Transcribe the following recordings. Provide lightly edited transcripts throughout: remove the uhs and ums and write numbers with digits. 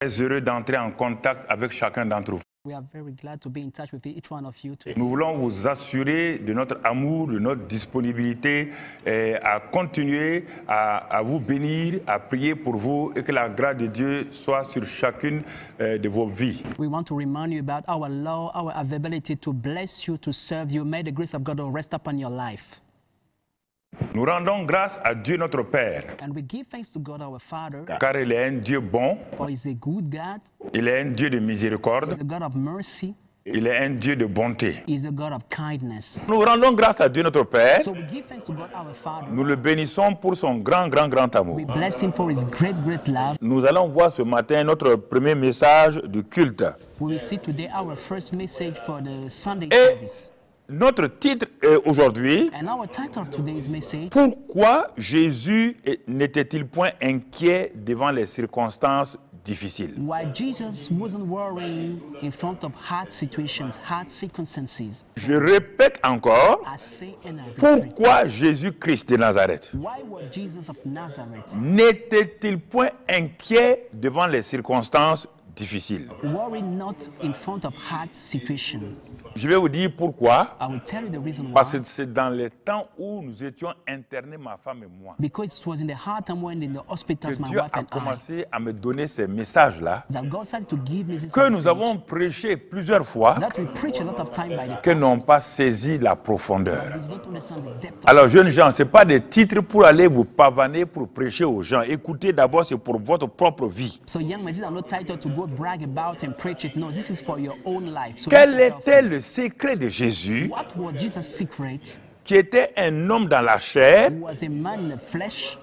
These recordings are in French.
Très heureux d'entrer en contact avec chacun d'entre vous. We are very glad to be in touch with each one of you today. Nous voulons vous assurer de notre amour, de notre disponibilité à continuer à vous bénir, à prier pour vous et que la grâce de Dieu soit sur chacune de vos vies. We want to remind you about our love, our availability to bless you, to serve you. May the grace of God rest upon your life. Nous rendons grâce à Dieu notre Père, And we give thanks to God our Father, car il est un Dieu bon, for He is a good God, il est un Dieu de miséricorde, a God of mercy, il est un Dieu de bonté. He is a God of kindness. Nous rendons grâce à Dieu notre Père, So we give thanks to God our Father. nous le bénissons pour son grand amour. We bless Him for His great love. Nous allons voir ce matin notre premier message du culte. We will see today our first message for the Sunday Et service. notre titre est aujourd'hui, And our title of today's message, pourquoi Jésus n'était-il point inquiet devant les circonstances difficiles? why Jesus wasn't worrying in front of hard situations, hard circumstances. Je répète encore, I say and I repeat. pourquoi Jésus-Christ de Nazareth Why was Jesus of Nazareth n'était-il point inquiet devant les circonstances difficiles? worried not in front of hard situations? Je vais vous dire pourquoi. I will tell you the reason why. Parce que c'est dans les temps où nous étions internés, ma femme et moi, Because it was in the hard time when in the que hospitals, my Dieu wife a and I, commencé à me donner ces messages-là, that God started to give me this que nous message avons prêché plusieurs fois, that we preach a lot of time by the que n'ont pas saisi la profondeur. we don't understand the depth of Alors, jeunes gens, ce n'est pas des titres pour aller vous pavaner, pour prêcher aux gens. Écoutez, d'abord, c'est pour votre propre vie. So young men, these are not title to go brag about and preach it. No, this is for your own life. So Quel listen était carefully. le secret de Jésus, What was Jesus' secret? qui était un homme dans la chair? He was a man in the flesh.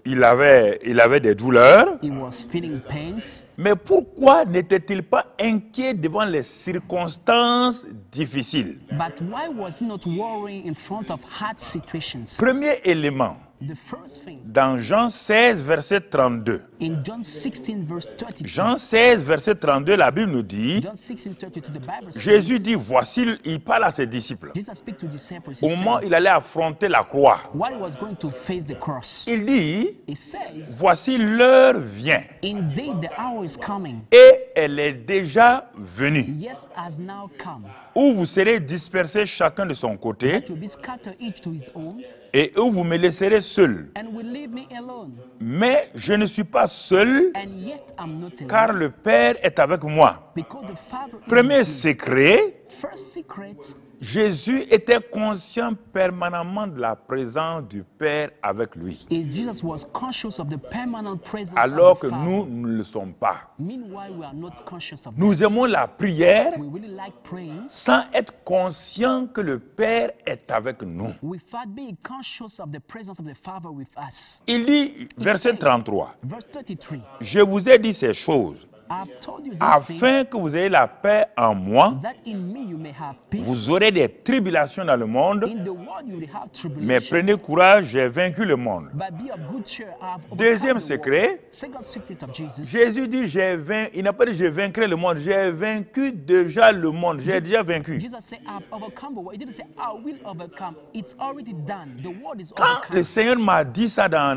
Il avait des douleurs. He was feeling pains. Mais pourquoi n'était-il pas inquiet devant les circonstances difficiles? But why was he not worrying in front of hard situations? Premier élément, The first thing, dans Jean 16, verset 32. in John 16, verse 32, Jean 16, verset 32, la Bible nous dit, John 16, 32, the Bible says, Jésus dit, voici, il parle à ses disciples. Jesus speaks to disciples. Au He moment où says, il allait affronter la croix, while he was going to face the cross, il dit, he says, voici l'heure vient indeed the hour is coming. et elle est déjà venue, Yes, has now come. où vous serez dispersés chacun de son côté To be scattered each to his own, et où vous me laisserez seul. and will leave me alone. Mais je ne suis pas seul And yet I'm not alone, car le Père est avec moi. because the Father is Premier with me. secret, First secret, Jésus était conscient permanemment de la présence du Père avec lui, is Jesus was conscious of the permanent presence alors of que the Father. nous ne le sommes pas. Meanwhile, we are not conscious of Nous that. aimons la prière We really like praying sans être conscients que le Père est avec nous. without being conscious of the presence of the Father with us. Il dit, verset 33, Verse 33, je vous ai dit ces choses I've told you these things afin que vous ayez la paix en moi. that in me you may have peace. Vous aurez des tribulations dans le monde, In the world you will have mais tribulation. prenez courage, j'ai vaincu le monde. But be of good cheer. I have overcome Deuxième the secret, world. Second secret of Jesus. Jésus dit, il n'a pas dit je vaincrai le monde, j'ai vaincu déjà le monde, j'ai déjà vaincu. Jesus said, I've overcome the world. He didn't say, I will overcome. It's already done. The world is Quand overcome. le Seigneur m'a dit ça dans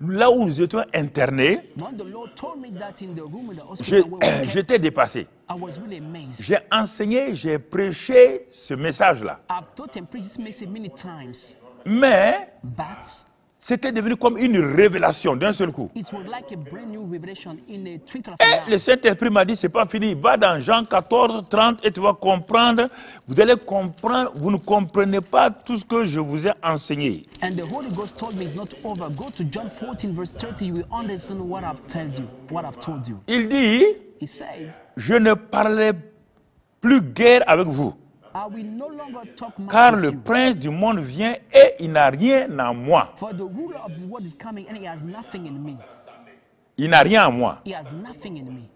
là où nous étions internés, When the Lord told me that in the room in the je- hospital where we were j'étais dépassé. I was really amazed. J'ai enseigné, j'ai prêché ce message-là. I've taught and preached this message many times, Mais but c'était devenu comme une révélation d'un seul coup. it was like a brand new revelation in a twinkle of Et an le eye. Saint-Esprit m'a dit, c'est pas fini. Va dans Jean 14, 30 et tu vas comprendre. Vous allez comprendre. Vous ne comprenez pas tout ce que je vous ai enseigné. And the Holy Ghost told me it's not over. Go to John 14, verse 30. You will understand what I've told you. Il dit, He says, je ne parlerai plus guère avec vous. I will no longer talk much Car with le you. prince du monde vient et il n'a rien en moi. For the ruler of the world is coming and he has nothing in me. Il n'a rien en moi. He has nothing in me.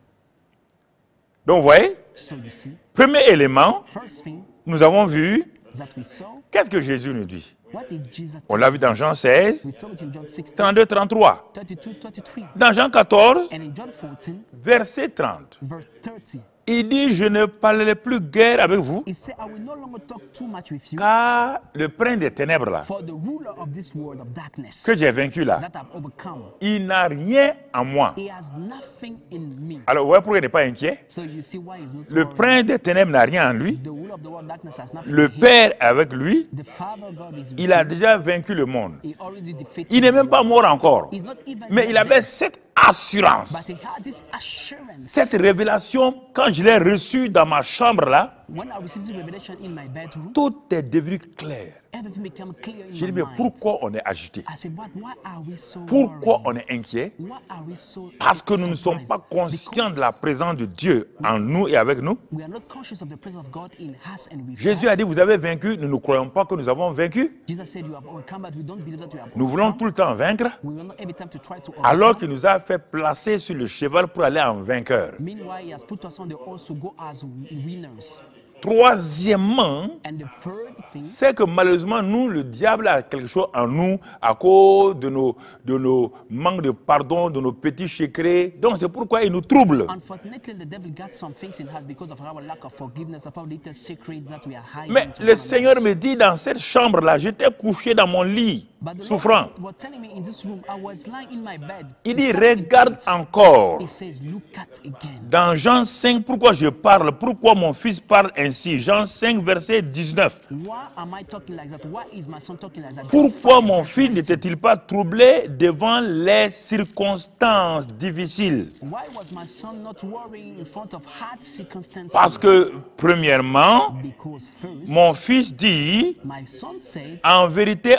Donc vous voyez, So you see, premier élément, first thing nous avons vu, that we saw, qu'est-ce que Jésus nous dit? what did Jesus On l'a vu dans Jean 16, We saw it in John 16, 32, 33. 32, 33. Dans Jean 14, And in John 14, verset 30. verse 30. Il dit, je ne parlerai plus guère avec vous, He said, I will no longer talk too much with you, car le prince des ténèbres là, for the ruler of this world of darkness que j'ai vaincu là, that I've overcome, il n'a rien en moi. he has nothing in me. Alors, vous voyez pourquoi il n'est pas inquiet? So you see why he's not Le worried. prince des ténèbres n'a rien en lui. The ruler of the world darkness has nothing Le in him. Père avec lui, The Father God is with il a him. déjà vaincu le monde. He already defeated Il n'est the même pas world. mort encore. He's not even Mais yet il avait dead, cette assurance, but he had this assurance. cette révélation, quand je l'ai reçue dans ma chambre là, When I received this revelation in my bedroom, tout est devenu clair. everything became clear in J'ai dit, my mais mind. pourquoi on est agité? I said, but why are we so Pourquoi worried? on est inquiet? Why are we so Parce que nous ne sommes surprised? pas conscients de la présence de Dieu en nous et avec nous. We are not conscious of the presence of God in us and with Jésus us. a dit, vous avez vaincu, nous ne croyons pas que nous avons vaincu. Jesus said, you have overcome, but we don't believe that you have Nous voulons overcome. tout le temps vaincre, We will not every time to try to alors overcome. qu'il nous a fait placer sur le cheval pour aller en vainqueur. Meanwhile, he has put us on the horse to go as winners. Troisièmement, And the third thing, c'est que malheureusement, nous, le diable a quelque chose en nous à cause de nos manques de pardon, de nos petits secrets. Donc c'est pourquoi il nous trouble. unfortunately, the devil got some things in us because of our lack of forgiveness, of our little secrets that we are hiding. Mais to le one Seigneur me dit, dans cette chambre-là, j'étais couché dans mon lit, But the souffrant. Lord was telling me in this room, I was lying in my bed. Il dit, suffering regarde pains. encore. He says, look at again. Dans Jean 5, pourquoi je parle, pourquoi mon fils parle ainsi. Jean 5, verset 19. Why am I talking like that? Why is my son talking like that? Pourquoi mon fils n'était-il pas troublé devant les circonstances difficiles? Why was my son not worrying in front of hard circumstances? Parce que, premièrement, Because first, mon fils dit, my son said, en vérité,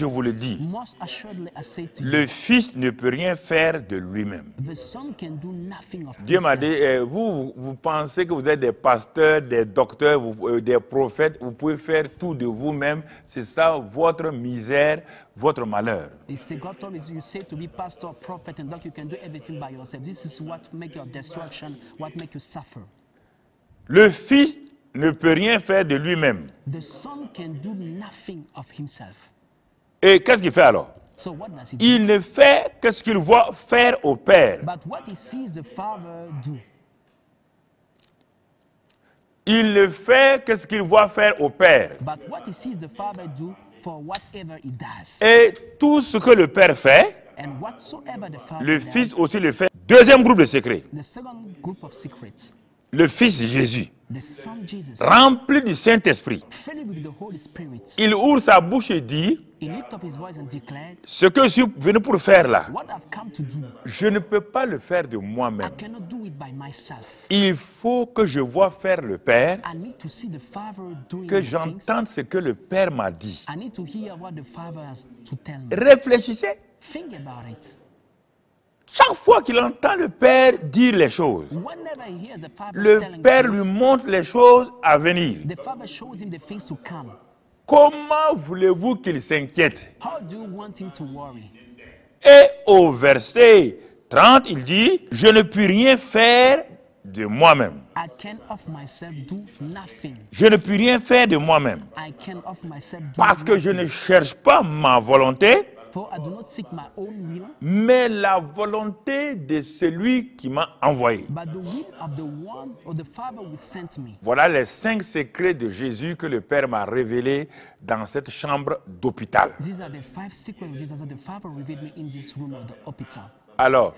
je vous le dis, most assuredly I say to you, le fils ne peut rien faire de lui-même. the son can do nothing of Dieu m'a himself. dit, vous pensez que vous êtes des pasteurs, des docteurs, des prophètes, vous pouvez faire tout de vous-même. C'est ça votre misère, votre malheur. He said, God told me, you say to be pastor, prophet, and doctor, you can do everything by yourself. This is what make your destruction, what make you suffer. Le fils ne peut rien faire de lui-même. The son can do nothing of himself. Et qu'est-ce qu'il fait alors? So what does he do? Il ne fait que ce qu'il voit faire au Père. But what he sees the father do. Il ne fait que ce qu'il voit faire au Père. But what he sees the father do for whatever he does. Et tout ce que le Père fait, And whatsoever the father le does, Fils aussi le fait. Deuxième groupe de secrets. the second group of secrets, Le Fils Jésus, the son Jesus, rempli du Saint-Esprit. filled with the Holy Spirit, Il ouvre sa bouche et dit, he lifted up his voice and declared, ce que je suis venu pour faire là, what I've come to do, je ne peux pas le faire de I moi-même. cannot do it by myself. Il faut que je vois faire le Père, I need to see the Father doing que the things. j'entende ce que le Père m'a dit. I need to hear what the Father has to tell me. Réfléchissez. Think about it. Chaque fois qu'il entend le Père dire les choses, Whenever he hears the Father le telling Père things, lui montre les choses à venir. the Father shows him the things to come. Comment voulez-vous qu'il s'inquiète? How do you want him to worry? Et au verset 30, il dit, je ne puis rien faire de moi-même. I can of myself do nothing. Je ne puis rien faire de moi-même. I can of myself do Parce que je nothing. ne cherche pas ma volonté, For I do not seek my own will, mais la volonté de celui qui m'a envoyé. but the will of the one or the Father who sent me. Voilà les 5 secrets de Jésus que le Père m'a révélés dans cette chambre d'hôpital. These are the 5 secrets of Jesus that the Father revealed me in this room of the hospital. Alors,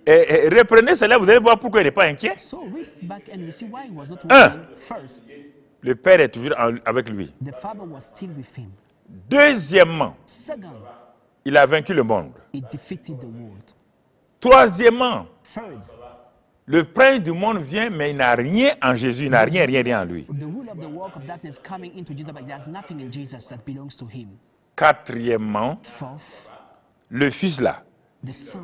reprenez cela, vous allez voir pourquoi il n'est pas inquiet. So read back and we see why he was not Un. worrying. First, Le Père est toujours avec lui. the Father was still with him. Deuxièmement, Second, il a vaincu le monde. he defeated the world. Troisièmement, Third, le prince du monde vient, mais il n'a rien en Jésus, il n'a rien en lui. the rule of the work of darkness coming into Jesus, but there's nothing in Jesus that belongs to him. Quatrièmement, Fourth, le Fils là, the Son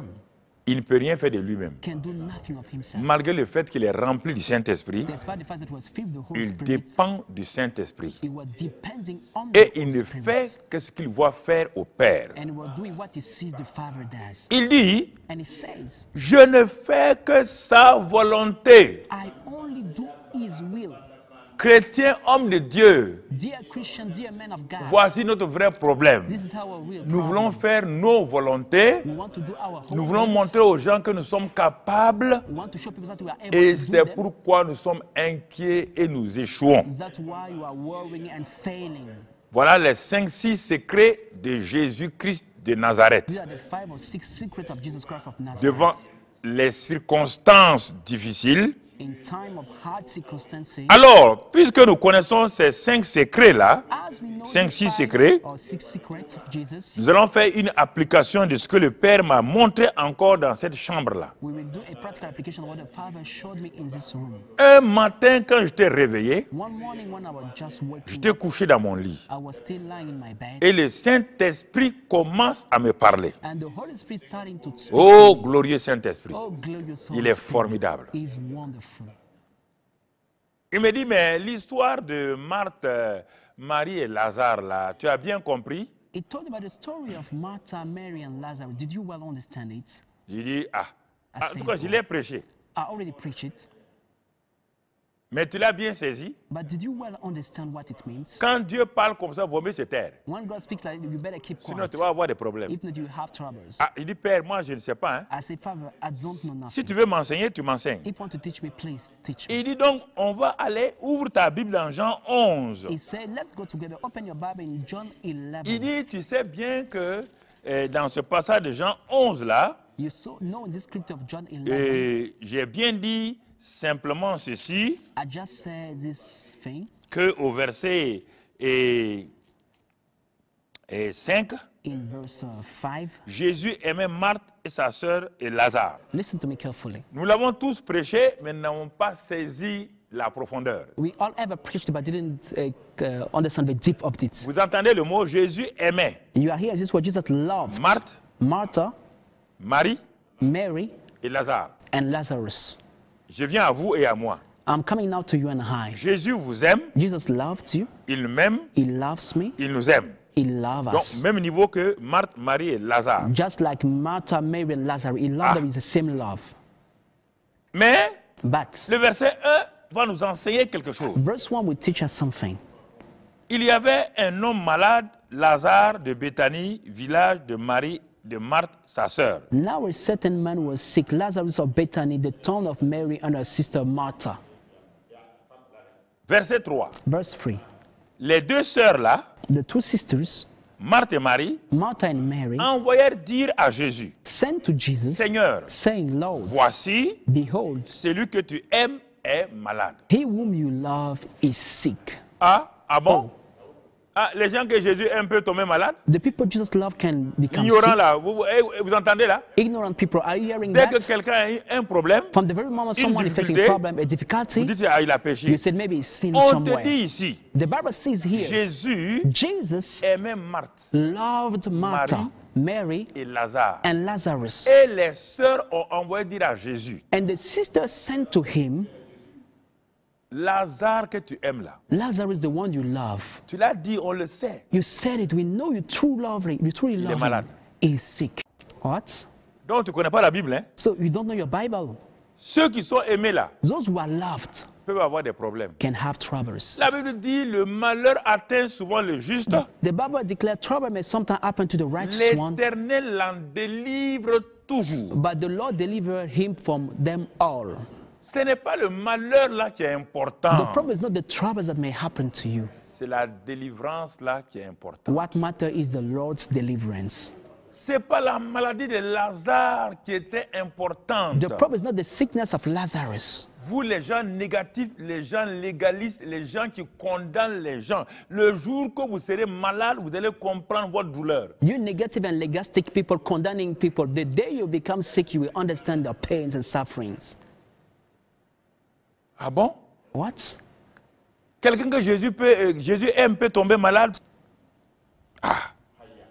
il ne peut rien faire de lui-même. can do nothing of himself. Malgré le fait qu'il est rempli du Saint-Esprit, Despite the fact that he was filled with the Holy il Spirit, dépend du Saint-Esprit. he was depending on the Et il Holy ne Spirit. fait que ce qu'il voit faire au Père. And he was doing what he sees the Father does. Il dit, And he says, je ne fais que sa volonté. I only do his will. chrétiens, hommes de Dieu, Dear Christian, dear men of God, voici notre vrai problème. this is our real Nous voulons problem. faire nos volontés. We want to do our Nous whole voulons best. montrer aux gens que nous sommes capables. We want to show people that we are able Et to do c'est them. pourquoi nous sommes inquiets et nous échouons. That's why you are worrying and failing. Voilà les 5-6 secrets de Jésus-Christ de Nazareth. These are the 5 or 6 secrets of Jesus Christ of Nazareth. Devant les circonstances difficiles. In time of hard circumstances, Alors, puisque nous connaissons ces 5 secrets-là, as we know 5, the 6 5 secrets, or 6 secrets of Jesus, nous allons faire une application de ce que le Père m'a montré encore dans cette chambre-là. we will do a practical application of what the Father showed me in this room. Un matin, quand je t'ai réveillé, One morning when I was just waking j'étais up, couché dans mon lit. I was still lying in my bed, Et le Saint-Esprit commence à me parler. and the Holy Spirit starting to speak. Oh, glorieux Saint-Esprit. Oh, glorious Il Holy est Spirit. formidable. He is wonderful. Il me dit, mais l'histoire de Marthe, Marie et Lazare, là, tu as bien compris? He told about the story of Martha, Mary, and Lazarus. Did you well understand it? J'ai dit, en tout cas, je l'ai prêché. I already preached it, Mais tu l'as bien saisi. but did you well understand what it means? Quand Dieu parle comme ça, vaut mieux se taire. When God speaks like that, you better keep Sinon, quiet. tu vas avoir des problèmes. If not, you have troubles. Il dit, Père, moi, je ne sais pas. Hein. I say, Father, I don't know Si nothing. tu veux m'enseigner, tu m'enseignes. If you want to teach me, please teach me. Il dit donc, on va aller, ouvre ta Bible dans Jean 11. He said, let's go together. Open your Bible in John 11. Il dit, tu sais bien que dans ce passage de Jean 11 là, You know in this scripture of John 11, j'ai bien dit simplement ceci, I just said this thing. que au verset 5, In verse 5, Jésus aimait Marthe et sa sœur et Lazare. listen to me carefully. Nous l'avons tous prêché, mais nous n'avons pas saisi la profondeur. We all ever preached but didn't understand the deep of it. Vous entendez le mot Jésus aimait You are here, this is what Jesus loved. Marthe, Martha, Marie Mary, et Lazare. and Lazarus. Je viens à vous et à moi. I'm coming now to you and I. Jésus vous aime, Jesus loved you. il m'aime, He loves me. il nous aime. He loves Donc, us. même niveau que Marthe, Marie et Lazare. Just like Martha, Mary, and Lazarus, he loved them with the same love. Mais But le verset 1 va nous enseigner quelque chose. verse 1 will teach us something. Il y avait un homme malade, Lazare de Béthanie, village de Marie, de Marthe, sa sœur. Now a certain man was sick, Lazarus of Bethany, the town of Mary and her sister Martha. Verset 3. Verse 3. Les deux sœurs là, The two sisters, Marthe et Marie, Martha and Mary, envoyèrent dire à Jésus, sent to Jesus, Seigneur, saying, Lord, voici, behold, celui que tu aimes est malade. he whom you love is sick. Ah bon? Les gens que Jésus aime peuvent tomber malades? The people Jesus loved can become Ignorants sick. là, vous entendez là? Ignorant people, are you hearing Dès que that? quelqu'un a eu un problème, From the very moment une someone is facing a difficulté, problem, a vous difficulty, dites, il a péché. you said maybe he's sinned On te somewhere. dit ici, The Bible says here, Jésus Jesus aimait Marthe loved Martha, Mary, et Lazare. and Lazarus. Et les sœurs ont envoyé dire à Jésus, And the sisters sent to him, Lazare que tu aimes là, Lazarus, the one you love. tu l'as dit, on le sait. You said it. We know you truly love him. You truly love malade. him. He's sick. What? Donc tu ne connais pas la Bible. Hein? So you don't know your Bible. Ceux qui sont aimés là Those who are loved peuvent avoir des problèmes. can have troubles. La Bible dit, le malheur atteint souvent le juste. The Bible declares trouble may sometimes happen to the righteous one, L'Éternel l'en délivre toujours. but the Lord delivered him from them all. Ce n'est pas le malheur là qui est The important. problem is not the troubles that may happen to you. C'est la délivrance là qui est importante. What matters is the Lord's deliverance. Ce n'est pas la maladie de Lazare qui était importante. The problem is not the sickness of Lazarus. Vous, les gens négatifs, les gens légalistes, les gens qui condamnent les gens, le jour que vous serez malade, vous allez comprendre votre douleur. You negative and legalistic people condemning people, the day you become sick, you will understand their pains and sufferings. Ah bon? What? Quelqu'un que Jésus aime peut tomber malade.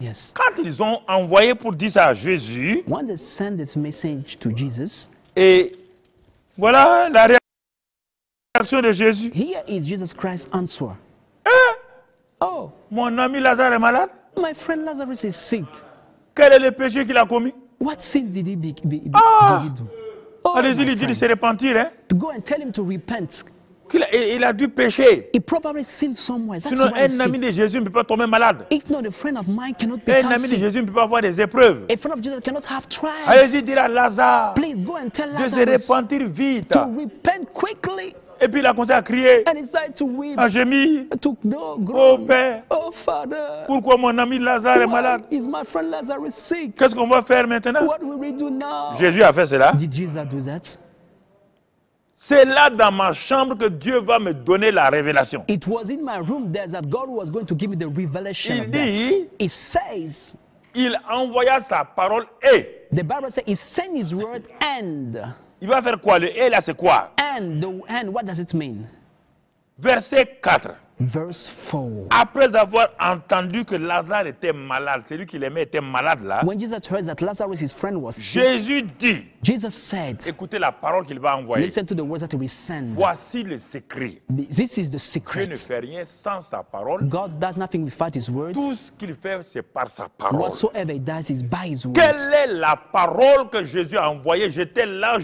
Yes. Quand ils ont envoyé pour dire ça à Jésus, When they send this message to Jesus, et voilà la réaction de Jésus. here is Jesus Christ's answer. Oh, Mon ami Lazare est malade. my friend Lazarus is sick. Quel est le péché qu'il a commis? What sin did he did he do? Oh, Allez-y, my lui dire de friend. se repentir. Hein? To go and tell him to repent. Il a dû pécher. He probably sinned somewhere. That's Sinon, why he's un ami sick. de Jésus ne peut pas tomber malade. If not, a friend of mine cannot Un become ami de sick. Jésus ne peut pas avoir des épreuves. A friend of Jesus cannot have trials. Allez-y dire à Lazare Please go and tell de se Lazarus repentir vite. to repent quickly. Et puis il a commencé à crier, And he started to weep. à gémir. To no Oh groan. Père, Oh Father, pourquoi mon ami Lazare est why malade? is my friend Lazarus sick? Qu'est-ce qu'on va faire maintenant? What will we do now? Jésus a fait cela. Did Jesus do that? C'est là dans ma chambre que Dieu va me donner la révélation. It was in my room there that God was going to give me the revelation Il of dit, that. It says, il envoya sa parole et. the Bible says, He sent His word and. Il va faire quoi? Le et là, c'est quoi? And what does it mean? Verset 4. Verse 4. Après avoir entendu que Lazare était malade, celui qu'il aimait était malade là, When Jesus heard that Lazarus, his friend, was sick, Jésus dit, Jesus said, écoutez la parole qu'il va envoyer. listen to the words that He will send. Voici le secret. This is the Dieu ne secret. fait rien sans sa parole. God does nothing without His word. Tout ce qu'il fait, c'est par sa parole. Whatsoever He does is by His word. Quelle est la parole que Jésus a envoyée? J'étais là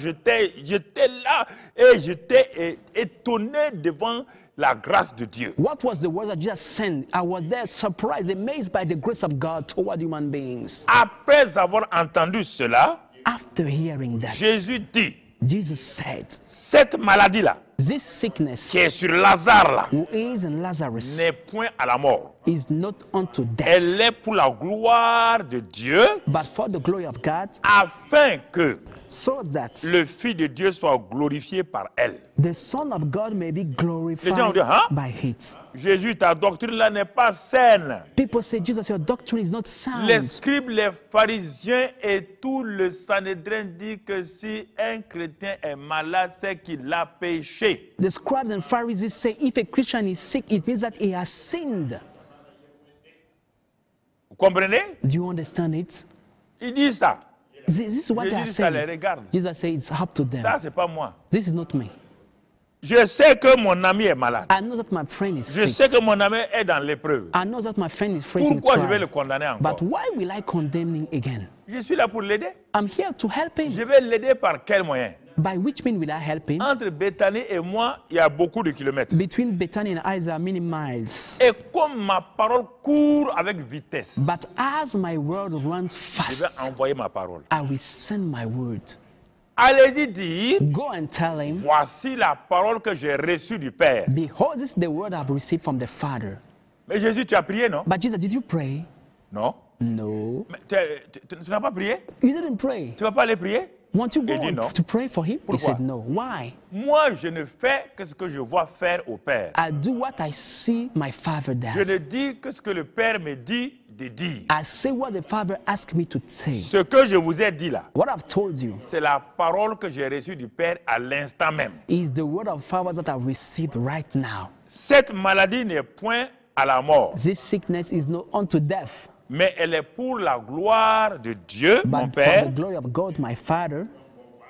et j'étais étonné devant la grâce de Dieu. What was the word that Jesus sent? I was there surprised, amazed by the grace of God toward human beings. Après avoir entendu cela, After hearing that, Jésus dit, Jesus said, cette maladie-là, this sickness qui est sur Lazare là, who is in Lazarus n'est point à la mort. is not unto death, Elle est pour la gloire de Dieu, but for the glory of God, afin que so that le Fils de Dieu soit glorifié par elle. the Son of God may be Les gens vont glorified dire, hein? by it. Jésus, ta doctrine là n'est pas saine. People say, Jesus, your doctrine is not sound. Les scribes, les pharisiens et tout le Sanhédrin dit que si un chrétien est malade, c'est qu'il a péché. The scribes and Pharisees say, if a Christian is sick, it means that he has sinned. Vous comprenez? Do you understand it? Il dit ça. This is what they are Jésus, ça les saying. regarde. Jesus said, it's up to them. Ça, c'est pas moi. This is not me. Je sais que mon ami est malade. I know that my friend is Je sick. sais que mon ami est dans l'épreuve. I know that my friend is facing Pourquoi je vais le trial. condamner encore? But why will I condemn him again? Je suis là pour l'aider. I'm here to help him. Je vais l'aider par quel moyen? By which means will I help him? Entre Bethanie et moi, il y a beaucoup de kilomètres. Between Bethany and I, there are many miles. Et comme ma parole court avec vitesse, But as my word runs je fast, vais envoyer ma parole. I will send my word. Allez-y dire, Go and tell him, voici la parole que j'ai reçue du Père. behold, this is the word I've received from the Father. Mais Jésus, tu as prié, non? But Jesus, did you pray? Non. No. Mais tu n'as pas prié? You didn't pray. Tu ne vas pas aller prier? Won't you go Il dit non. to pray for him? He Pourquoi? said no. Why? Moi, je ne fais que ce que je vois faire au Père. I do what I see my Father Je does. ne dis que ce que le Père me dit de dire. I say what the Father asked me to say. Ce que je vous ai dit là, What I've told you c'est la parole que j'ai reçue du Père à l'instant même. is the word of Father that I've received right now. Cette maladie n'est point à la mort, This sickness is not unto death, mais elle est pour la gloire de Dieu, mon but for Père, the glory of God, my Father,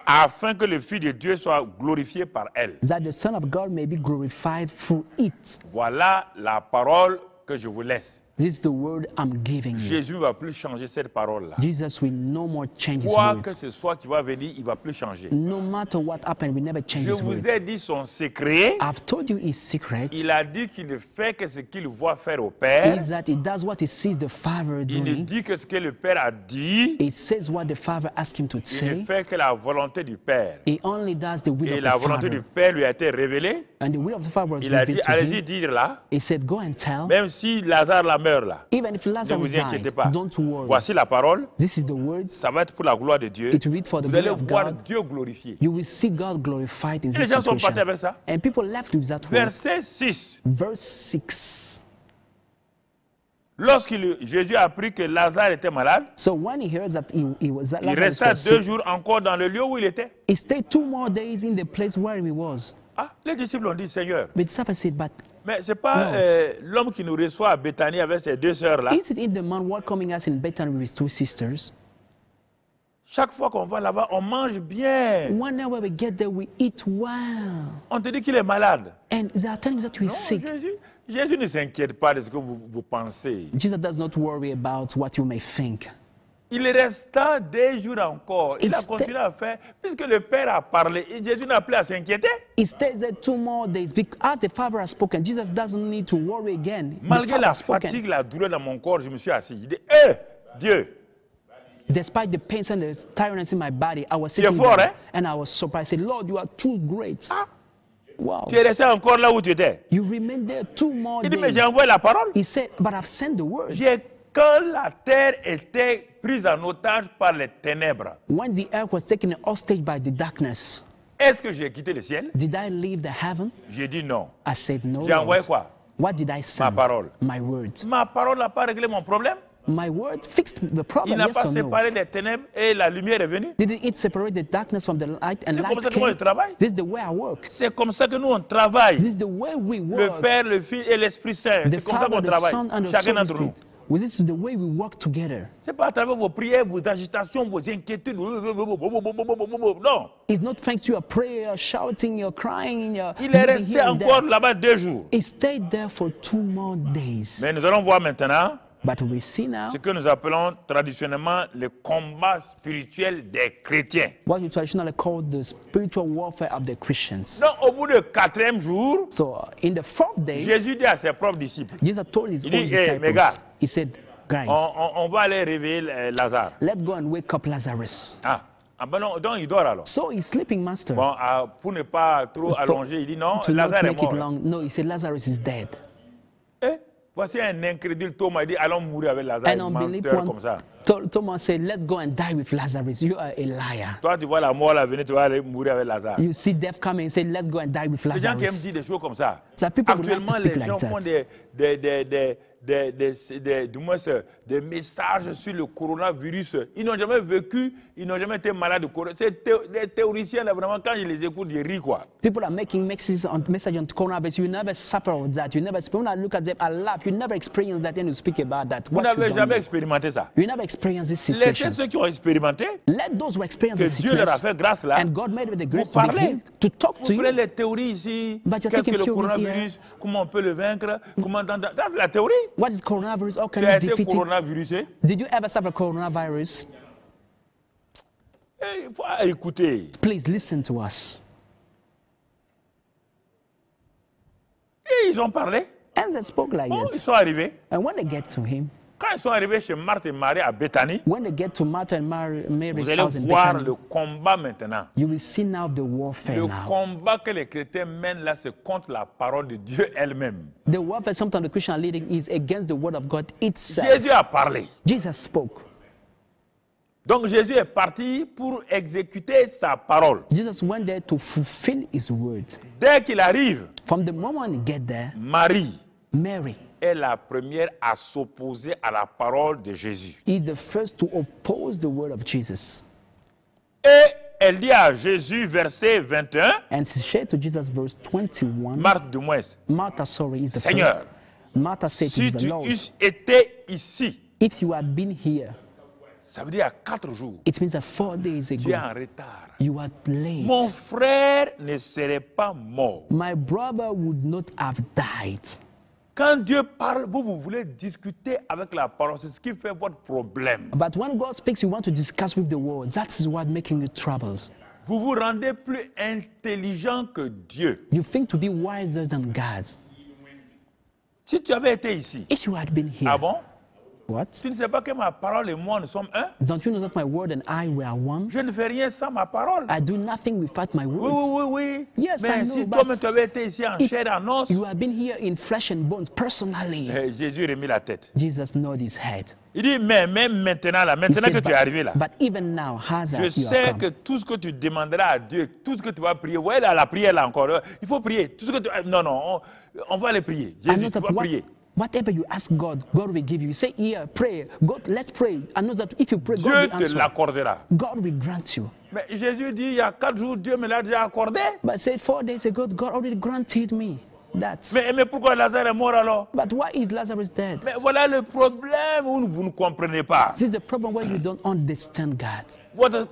afin que le Fils de Dieu soit glorifié par elle. that the Son of God may be glorified through it. Voilà la parole que je vous laisse. This is the word I'm giving you. Jésus ne va plus changer cette parole-là. Jesus will no more change his Quoi word. que ce soit qui va venir, il ne va plus changer. No matter what happened, we never change Je his vous word. ai dit son secret. I've told you his secret Il a dit qu'il ne fait que ce qu'il voit faire au Père. is that he does what he sees the Father Il ne doing. dit que ce que le Père a dit. He says what the Father asked him to Il ne say. fait que la volonté du Père. He only does the will Et of la the volonté du Father. Père lui a été révélée. And the will of the Father was Il a dit, revealed to allez-y him. dire là, He said, go and tell. même si Lazare la meurt là, Even if ne Lazarus vous inquiétez died, pas. don't worry. Voici la parole, This is the word. ça va être pour la gloire de Dieu. It will be for the Vous allez glory of voir God. Dieu glorifié. You will see God glorified in Et les this gens sont partis situation. avec ça. And people left with that word. Verset 6. Verse 6. Lorsque Jésus a appris que Lazare était malade, So when he heard that he was that il Lazarus resta was 2 sick, jours encore dans le lieu où il était. he stayed 2 more days in the place where he was. Ah, les disciples ont dit, Seigneur, The disciples said, but mais ce n'est pas Lord. l'homme qui nous reçoit à Béthanie avec ses 2 sœurs là. is it in the man welcoming us in Bethany with his 2 sisters? Chaque fois qu'on va là-bas, on mange bien. Whenever we get there, we eat well. On te dit qu'il est malade. And there are times that we're Non, sick. Jésus ne s'inquiète pas de ce que vous pensez. Jesus does not worry about what you may think. Il resta 2 jours encore. Il a continué à faire, puisque le Père a parlé. Et Jésus n'a plus à s'inquiéter. He stays there 2 more days. Because the Father has spoken, Jesus doesn't need to worry again. Malgré la fatigue, la douleur dans mon corps, je me suis assis. Je dis, Dieu. Despite the pains and the tiredness in my body, I was sitting fort, there and I was surprised. I said, Lord, you are too great. Wow. Tu es resté encore là où tu étais. You remain there 2 more Il dit, days. mais j'ai envoyé la parole. He said, but I've sent the word. Quand la terre était prise en otage par les ténèbres, When the earth was taken hostage by the darkness, est-ce que j'ai quitté le ciel? did I leave the heaven? J'ai dit non. I said, no, J'ai envoyé Lord. quoi? What did I send? Ma parole. My word. Ma parole n'a pas réglé mon problème. My word fixed the Il problem, n'a yes pas or no? séparé les ténèbres et la lumière est venue. Did it separate the darkness from the light and C'est comme light ça que moi je came? travaille. This is the way I work. C'est comme ça que nous on travaille. This is the way we Le work. Père, le Fils et l'Esprit Saint. The C'est comme ça Father, qu'on the travaille. Son, and the Chacun Holy d'entre nous. Spirit. Well, this is the way we work together. C'est pas à travers vos prières, vos agitations, vos inquiétudes. Non. It's not thanks to your prayer, shouting, your crying, your Il est moving resté here and encore there. là-bas 2 jours. He stayed there for 2 more days. Mais nous allons voir maintenant But we see now ce que nous appelons traditionnellement le combat spirituel des chrétiens. what you traditionally call the spiritual warfare of the Christians. Donc, au bout du 4e jour, So in the 4th day, Jésus dit à ses propres disciples, Jesus told his Il own dit, hey, mes disciples, gars, he said, guys, on va aller réveiller Lazare. let's go and wake up Lazarus. Ben non, donc il dort alors. So he's sleeping, master. Bon, pour ne pas trop allonger, il dit non, To not Lazare est make it mort. long, no, he said Lazarus is dead. Voici un incrédule Thomas, il dit allons mourir avec Lazare, And un unbelief menteur comme ça. Thomas said, let's go and die with Lazarus. You are a liar. Toi, tu vois la mort là venir, tu vas aller mourir avec Lazare. You see death coming and say, let's go and die with Les gens qui aiment Lazarus. dire des choses comme ça. So people would like to Actuellement, speak les like gens that. font des messages sur le coronavirus. Ils n'ont jamais vécu, ils n'ont jamais été malades de coronavirus. C'est des théoriciens, là, vraiment, quand je les écoute, ils rient, quoi. People are making messages on coronavirus. You never suffer with that. You never, when I look at them, I laugh. You never experience that and you speak about that. Vous What you n'avez don't jamais know. expérimenté ça. You never experienced this Laissez situation. ceux qui ont expérimenté, Let those who experience que the Dieu leur a sickness fait grâce là, and God made it with the grace vous to be parlez. healed, to talk to Vous prenez you. les théories ici, But you're qu'est-ce que taking le theories coronavirus, comment on peut le vaincre, comment... Ça, c'est la théorie. What is coronavirus? How can Tu as you été defeat it? coronavirusé. Did you ever suffer coronavirus? Il faut écouter. Please listen to us. Et ils ont parlé. And they spoke like Bon, ils that. sont arrivés. And when they get to him, Quand ils sont arrivés chez Marthe et Marie à Bethanie, when they get to Martha and Mary's vous allez house in voir Bethany, le combat maintenant. you will see now the warfare Le now. combat que les chrétiens mènent là, c'est contre la parole de Dieu elle-même. The warfare sometimes the Christian are leading is against the word of God itself. Jésus a parlé. Jesus spoke. Donc Jésus est parti pour exécuter sa parole. Jesus went there to fulfill his word. Dès qu'il arrive, From the moment he get there, Marie Mary est la première à s'opposer à la parole de Jésus. is the first to oppose the word of Jesus. Et elle dit à Jésus, verset 21, And she said to Jesus, verse 21, Marthe du moins, Martha, sorry, is the Seigneur, first. Martha said to si the tu Lord, eusses été ici, if you had been here, ça veut dire à 4 jours, it means that 4 days tu es ago, en retard. you are late. Mon frère ne serait pas mort. My brother would not have died. Quand Dieu parle, vous voulez discuter avec la parole. C'est ce qui fait votre problème. But when God speaks, you want to discuss with the word. That is what making you troubles. Vous vous rendez plus intelligent que Dieu. You think to be wiser than God. Si tu avais été ici, If you had been here, ah bon? what? Tu ne sais pas que ma parole et moi, nous sommes un? Don't you know that my word and I were one? Je ne fais rien sans ma parole. I do nothing without my Oui, words. oui. Yes, I Mais know, si but toi-même tu avais été ici en if chair et en os, You have been here in flesh and bones personally. Jésus remet la tête. Jesus nodded his head. Il dit, mais même maintenant, là, He maintenant que said, tu es arrivé là, but even now, je Hazard, you sais have que come. tout ce que tu demanderas à Dieu, tout ce que tu vas prier, vous voyez là, la prière là encore, il faut prier. Tout ce que tu... Non, on va aller prier. I know Jésus, tu that vas prier. whatever you ask God, God will give you. Say here, pray. God, let's pray. I know that if you pray, Dieu God will te answer. l'accordera. God will grant you. Mais Jésus dit, il y a 4 jours, Dieu me l'a déjà accordé. But say 4 days ago, God already granted me. that. Mais pourquoi Lazare est mort alors? But why is Lazarus dead? Mais voilà le problème où vous ne comprenez pas. This is the problem where you don't understand God.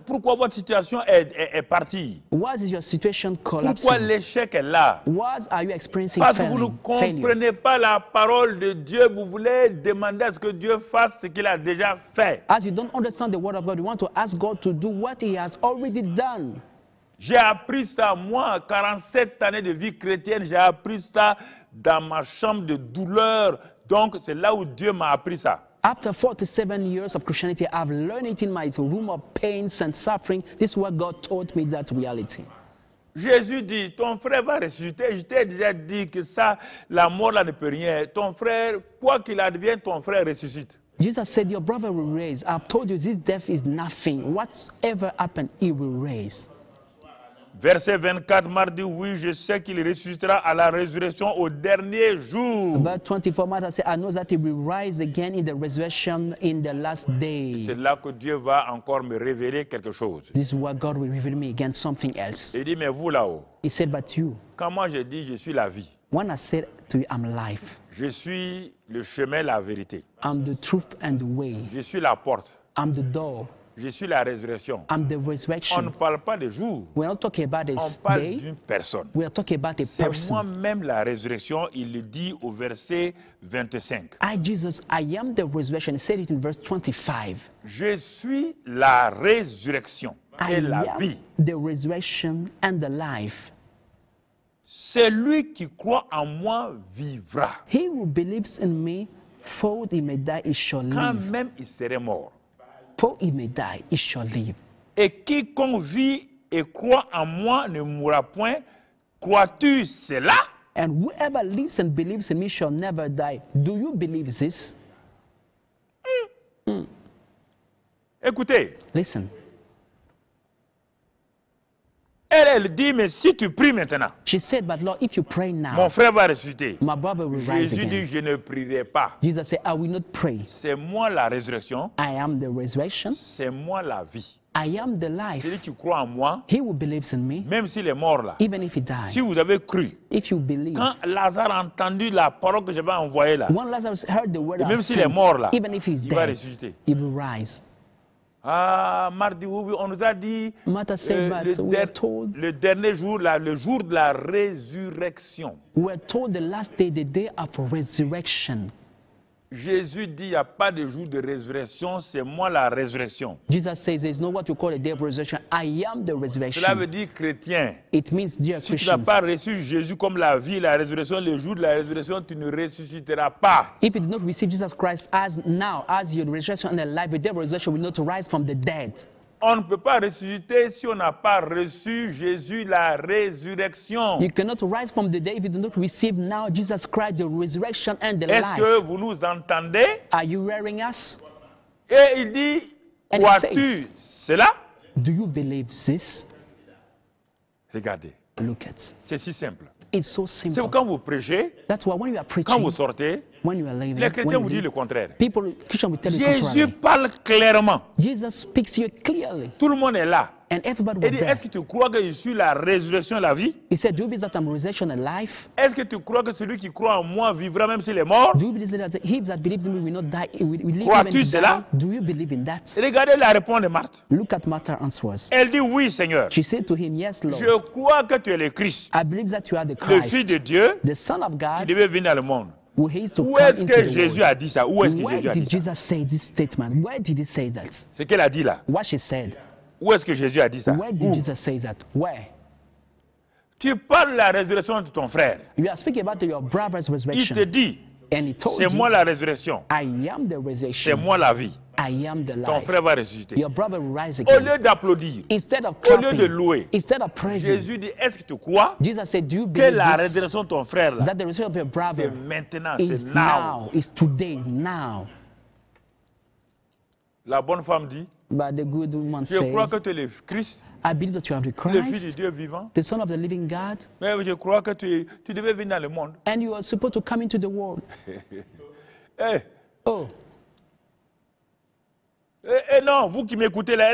Pourquoi votre situation est partie? Why is your situation Pourquoi collapsing? l'échec est là? Why are you experiencing Parce que vous ne failure? comprenez pas la parole de Dieu. Vous voulez demander à ce que Dieu fasse ce qu'il a déjà fait. As you don't understand the word of God, you want to ask God to do what he has already done. J'ai appris ça, moi, à 47 années de vie chrétienne, j'ai appris ça dans ma chambre de douleur. Donc, c'est là où Dieu m'a appris ça. After 47 years of Christianity, I've learned it in my room of pains and suffering. This is what God taught me, that reality. Jésus dit, ton frère va ressusciter. Je t'ai déjà dit que ça, la mort là ne peut rien. Ton frère, quoi qu'il advienne, ton frère ressuscite. Jesus said, your brother will raise. I've told you this death is nothing. Whatever happened, he will raise. Verset 24, mardi, oui, je sais qu'il ressuscitera à la résurrection au dernier jour. Verse 24, Martha said, I know that he will rise again in the resurrection in the last day. C'est là que Dieu va encore me révéler quelque chose. This is what God will reveal me again, something else. Il dit, mais vous là-haut, He said, but you, quand moi j'ai dit, je suis la vie, when I said to you, I'm life, je suis le chemin, la vérité, I'm the truth and the way, je suis la porte, I'm the door, je suis la résurrection. I'm the On ne resurrection. parle pas de jour, We're not talking about on this parle day, d'une personne. we are talking about a C'est person. moi-même la résurrection, il le dit au verset 25. I, Jesus, I am the resurrection. He said it in verse 25. Je suis la résurrection I et la am vie. the resurrection and the life. Celui qui croit en moi vivra. He who believes in me, though he may die, he shall Quand live. même il serait mort. Though he may die, he shall live. Et quiconque vit et croit en moi ne mourra point. Crois-tu cela? And whoever lives and believes in me shall never die. Do you believe this? Écoutez, Listen. elle dit, mais si tu pries maintenant, She said, but Lord, if you pray now, mon frère va ressusciter. my brother will rise Jésus dit, again. je ne prierai pas. Jesus said, I will not pray. C'est moi la résurrection, I am the resurrection. c'est moi la vie. I am the Celui life. qui croit en moi, He who believes in me, même s'il est mort là, even if he dies, si vous avez cru, if you believe. quand Lazare a entendu la parole que j'avais envoyée là, When Lazarus heard the word et I même s'il est sent, mort là, even if he's il va dead, ressusciter. he will rise. Ah, mardi, oui, on nous a dit Martha said, but we were told, le dernier jour, là, le jour de la résurrection. we were told the last day, the day of resurrection. Jésus dit, il n'y a pas de jour de résurrection, c'est moi la résurrection. Jesus says there is no what you call a day of resurrection. I am the Cela resurrection. veut dire chrétien. It means, dear Si tu n'as Christians, pas reçu Jésus comme la vie, la résurrection, le jour de la résurrection, tu ne ressusciteras pas. if you do not receive Jesus Christ as now, as your resurrection and the life, the day of resurrection will not rise from the dead. On ne peut pas ressusciter si on n'a pas reçu Jésus, la résurrection. You cannot rise from the dead if you do not receive now Jesus Christ, the resurrection and the Est-ce que life. vous nous entendez? Are you hearing us? Et il dit, And it crois-tu cela? Do you believe this? Regardez, Look at. c'est si simple. It's so C'est simple. quand vous prêchez, That's why when you are quand preaching, vous sortez, when you are living, les chrétiens when vous you disent live, le contraire. people, Christian will tell you Jésus contrary. parle clairement. Jesus speaks to you clearly, Tout le monde est là. and everybody Il was dit, there. est-ce que tu crois que je suis la résurrection et la vie? He said, do you believe that I'm resurrection and life? Est-ce que tu crois que celui qui croit en moi vivra même s'il est mort? Do you believe that he that believes in me will not die, will live Crois-tu even if he cela? die? Do you believe in that? Regardez la réponse de Marthe. Look at Martha answers. Elle dit, oui Seigneur, She said to him, yes, Lord. je crois que tu es le Christ, I believe that you are the le Fils Christ, de Dieu, the Son of qui God, devait venir dans le monde. who is to Où come est-ce into que the Jésus world. a dit ça? Où est-ce que Where Jésus a did dit ça? Jesus say this statement? Where did he say that? Ce qu'elle a dit là. What she said. Où est-ce que Jésus a dit ça? Where did Où? Jesus say that? Where? Tu parles de la résurrection de ton frère. You are speaking about your brother's Il resurrection. te dit, And he told c'est you, moi la résurrection, I am the c'est resurrection. moi la vie. I am the Ton life. frère va ressusciter. Your brother will rise Au again. lieu d'applaudir, Instead of au lieu de clapping, louer, instead of praising, Jésus dit, est-ce que tu crois Jesus said, do you que believe la this? résurrection de ton frère là, That the resurrection of your c'est brother maintenant, is c'est now. now, is today, now. La bonne femme dit, But the good woman je crois says, que tu es le Christ, I believe that you are the le Fils de Christ, Dieu vivant, the Son of the living God, mais je crois que tu devais venir dans le monde. and you are supposed to come into the world. Eh, Oh, non, vous qui m'écoutez là,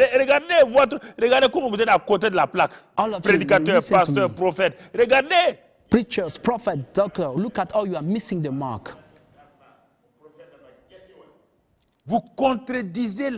regardez comment vous êtes à côté de la plaque. all of you, Prédicateur, listen to pasteur, me. prophète. Regardez, Preachers, prophets, doctors, look at how you are missing the mark. Vous contredisez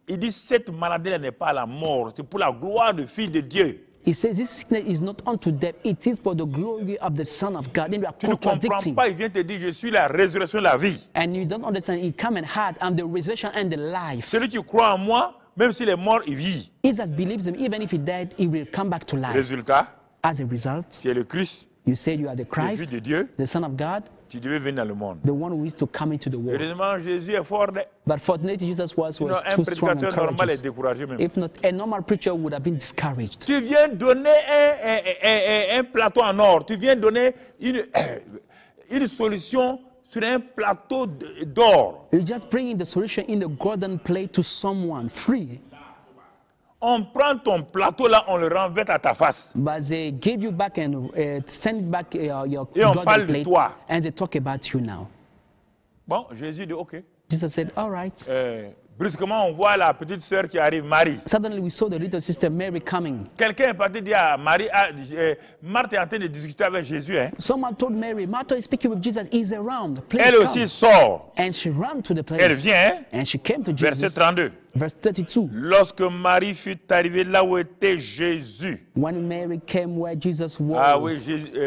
il dit cette maladie n'est pas la mort, c'est pour la gloire du Fils de Dieu. He says this sickness is not unto death, it is for the glory of the Son of God. And you are Tu ne comprends contradicting. pas, il vient te dire je suis la résurrection et la vie. And you don't understand, he come and had, I'm the resurrection and the life. Celui qui croit en moi, même s'il est mort, il vit. He that believes him, even if he died, he will come back to life. Résultat, As a result, tu es le Christ, you said you are the le Christ, Fils de Dieu, the Son of God, tu devais venir dans le monde. the one who is to come into the world. Heureusement, Jésus est fort. But fortunately, Jesus was Sinon, un too strong and prédicateur normal est courageous. découragé même. If not, a normal preacher would have been discouraged. Tu viens donner un plateau en or. Tu viens donner une solution sur un plateau d'or. You just bringing the solution in the golden plate to someone free. On prend ton plateau là, on le renverse à ta face. But they give you back and send back your Et on golden parle de plate, toi. and they talk about you now. Bon, Jésus dit OK. Jesus said, all right. Brusquement, on voit la petite sœur qui arrive, Marie. Suddenly we saw the little sister Mary coming. Quelqu'un est parti dire à Marie, Marthe est en train de discuter avec Jésus. Hein. Someone told Mary, Martha is speaking with Jesus, he's around. Please Elle come. aussi sort. And she ran to the place. Elle vient, hein. And she came to Verset Jesus. 32. Verse 32. Lorsque Marie fut arrivée là où était Jésus. When Mary came where Jesus was. Ah oui,